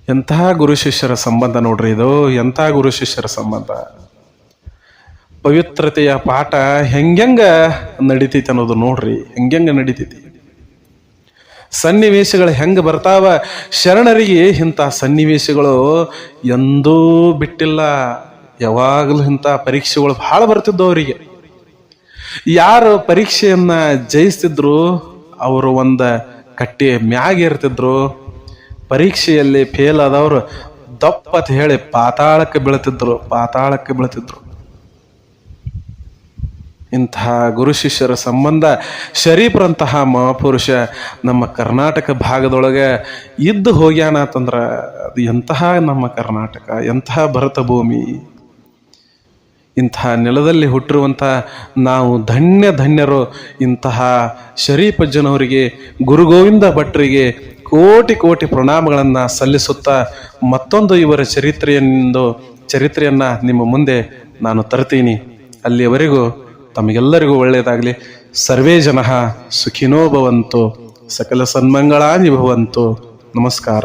ಎಂತಹ ಗುರು ಶಿಷ್ಯರ ಸಂಬಂಧ ನೋಡ್ರಿ ಇದು, ಎಂತಹ ಗುರು ಶಿಷ್ಯರ ಸಂಬಂಧ. ಪವಿತ್ರತೆಯ ಪಾಠ ಹೆಂಗ ನಡಿತೈತಿ ಅನ್ನೋದು ನೋಡ್ರಿ, ಹೆಂಗ ನಡಿತೈತಿ. ಸನ್ನಿವೇಶಗಳು ಹೆಂಗ ಬರ್ತಾವ. ಶರಣರಿಗೆ ಇಂಥ ಸನ್ನಿವೇಶಗಳು ಎಂದೂ ಬಿಟ್ಟಿಲ್ಲ. ಯಾವಾಗಲೂ ಇಂಥ ಪರೀಕ್ಷೆಗಳು ಬಹಳ ಬರ್ತಿದ್ವು ಅವರಿಗೆ. ಯಾರು ಪರೀಕ್ಷೆಯನ್ನ ಜಯಿಸ್ತಿದ್ರು ಅವರು ಒಂದ ಕಟ್ಟಿ ಮ್ಯಾಗ ಇರ್ತಿದ್ರು. ಪರೀಕ್ಷೆಯಲ್ಲಿ ಫೇಲ್ ಆದವರು ದಪ್ಪತ್ ಹೇಳಿ ಪಾತಾಳಕ್ಕೆ ಬೀಳ್ತಿದ್ರು. ಇಂತಹ ಗುರು ಶಿಷ್ಯರ ಸಂಬಂಧ ಶರೀಫ್ರಂತಹ ಮಹಾಪುರುಷ ನಮ್ಮ ಕರ್ನಾಟಕ ಭಾಗದೊಳಗೆ ಇದ್ದು ಹೋಗ್ಯಾನ ಅಂತಂದ್ರ ಅದು ಎಂತಹ ನಮ್ಮ ಕರ್ನಾಟಕ, ಎಂತಹ ಭರತ ಭೂಮಿ. ಇಂತಹ ನೆಲದಲ್ಲಿ ಹುಟ್ಟಿರುವಂಥ ನಾವು ಧನ್ಯರು. ಇಂತಹ ಶರೀಫಜ್ಜನವರಿಗೆ, ಗುರು ಗೋವಿಂದ ಭಟ್ರಿಗೆ ಕೋಟಿ ಪ್ರಣಾಮಗಳನ್ನು ಸಲ್ಲಿಸುತ್ತಾ ಮತ್ತೊಂದು ಇವರ ಚರಿತ್ರೆಯನ್ನ ನಿಮ್ಮ ಮುಂದೆ ನಾನು ತರ್ತೀನಿ. ಅಲ್ಲಿಯವರೆಗೂ ತಮಗೆಲ್ಲರಿಗೂ ಒಳ್ಳೆಯದಾಗಲಿ. ಸರ್ವೇ ಜನಃ ಸುಖಿನೋ ಭವಂತು, ಸಕಲ ಸನ್ಮಂಗಳಾನಿ ಭವಂತು. ನಮಸ್ಕಾರ.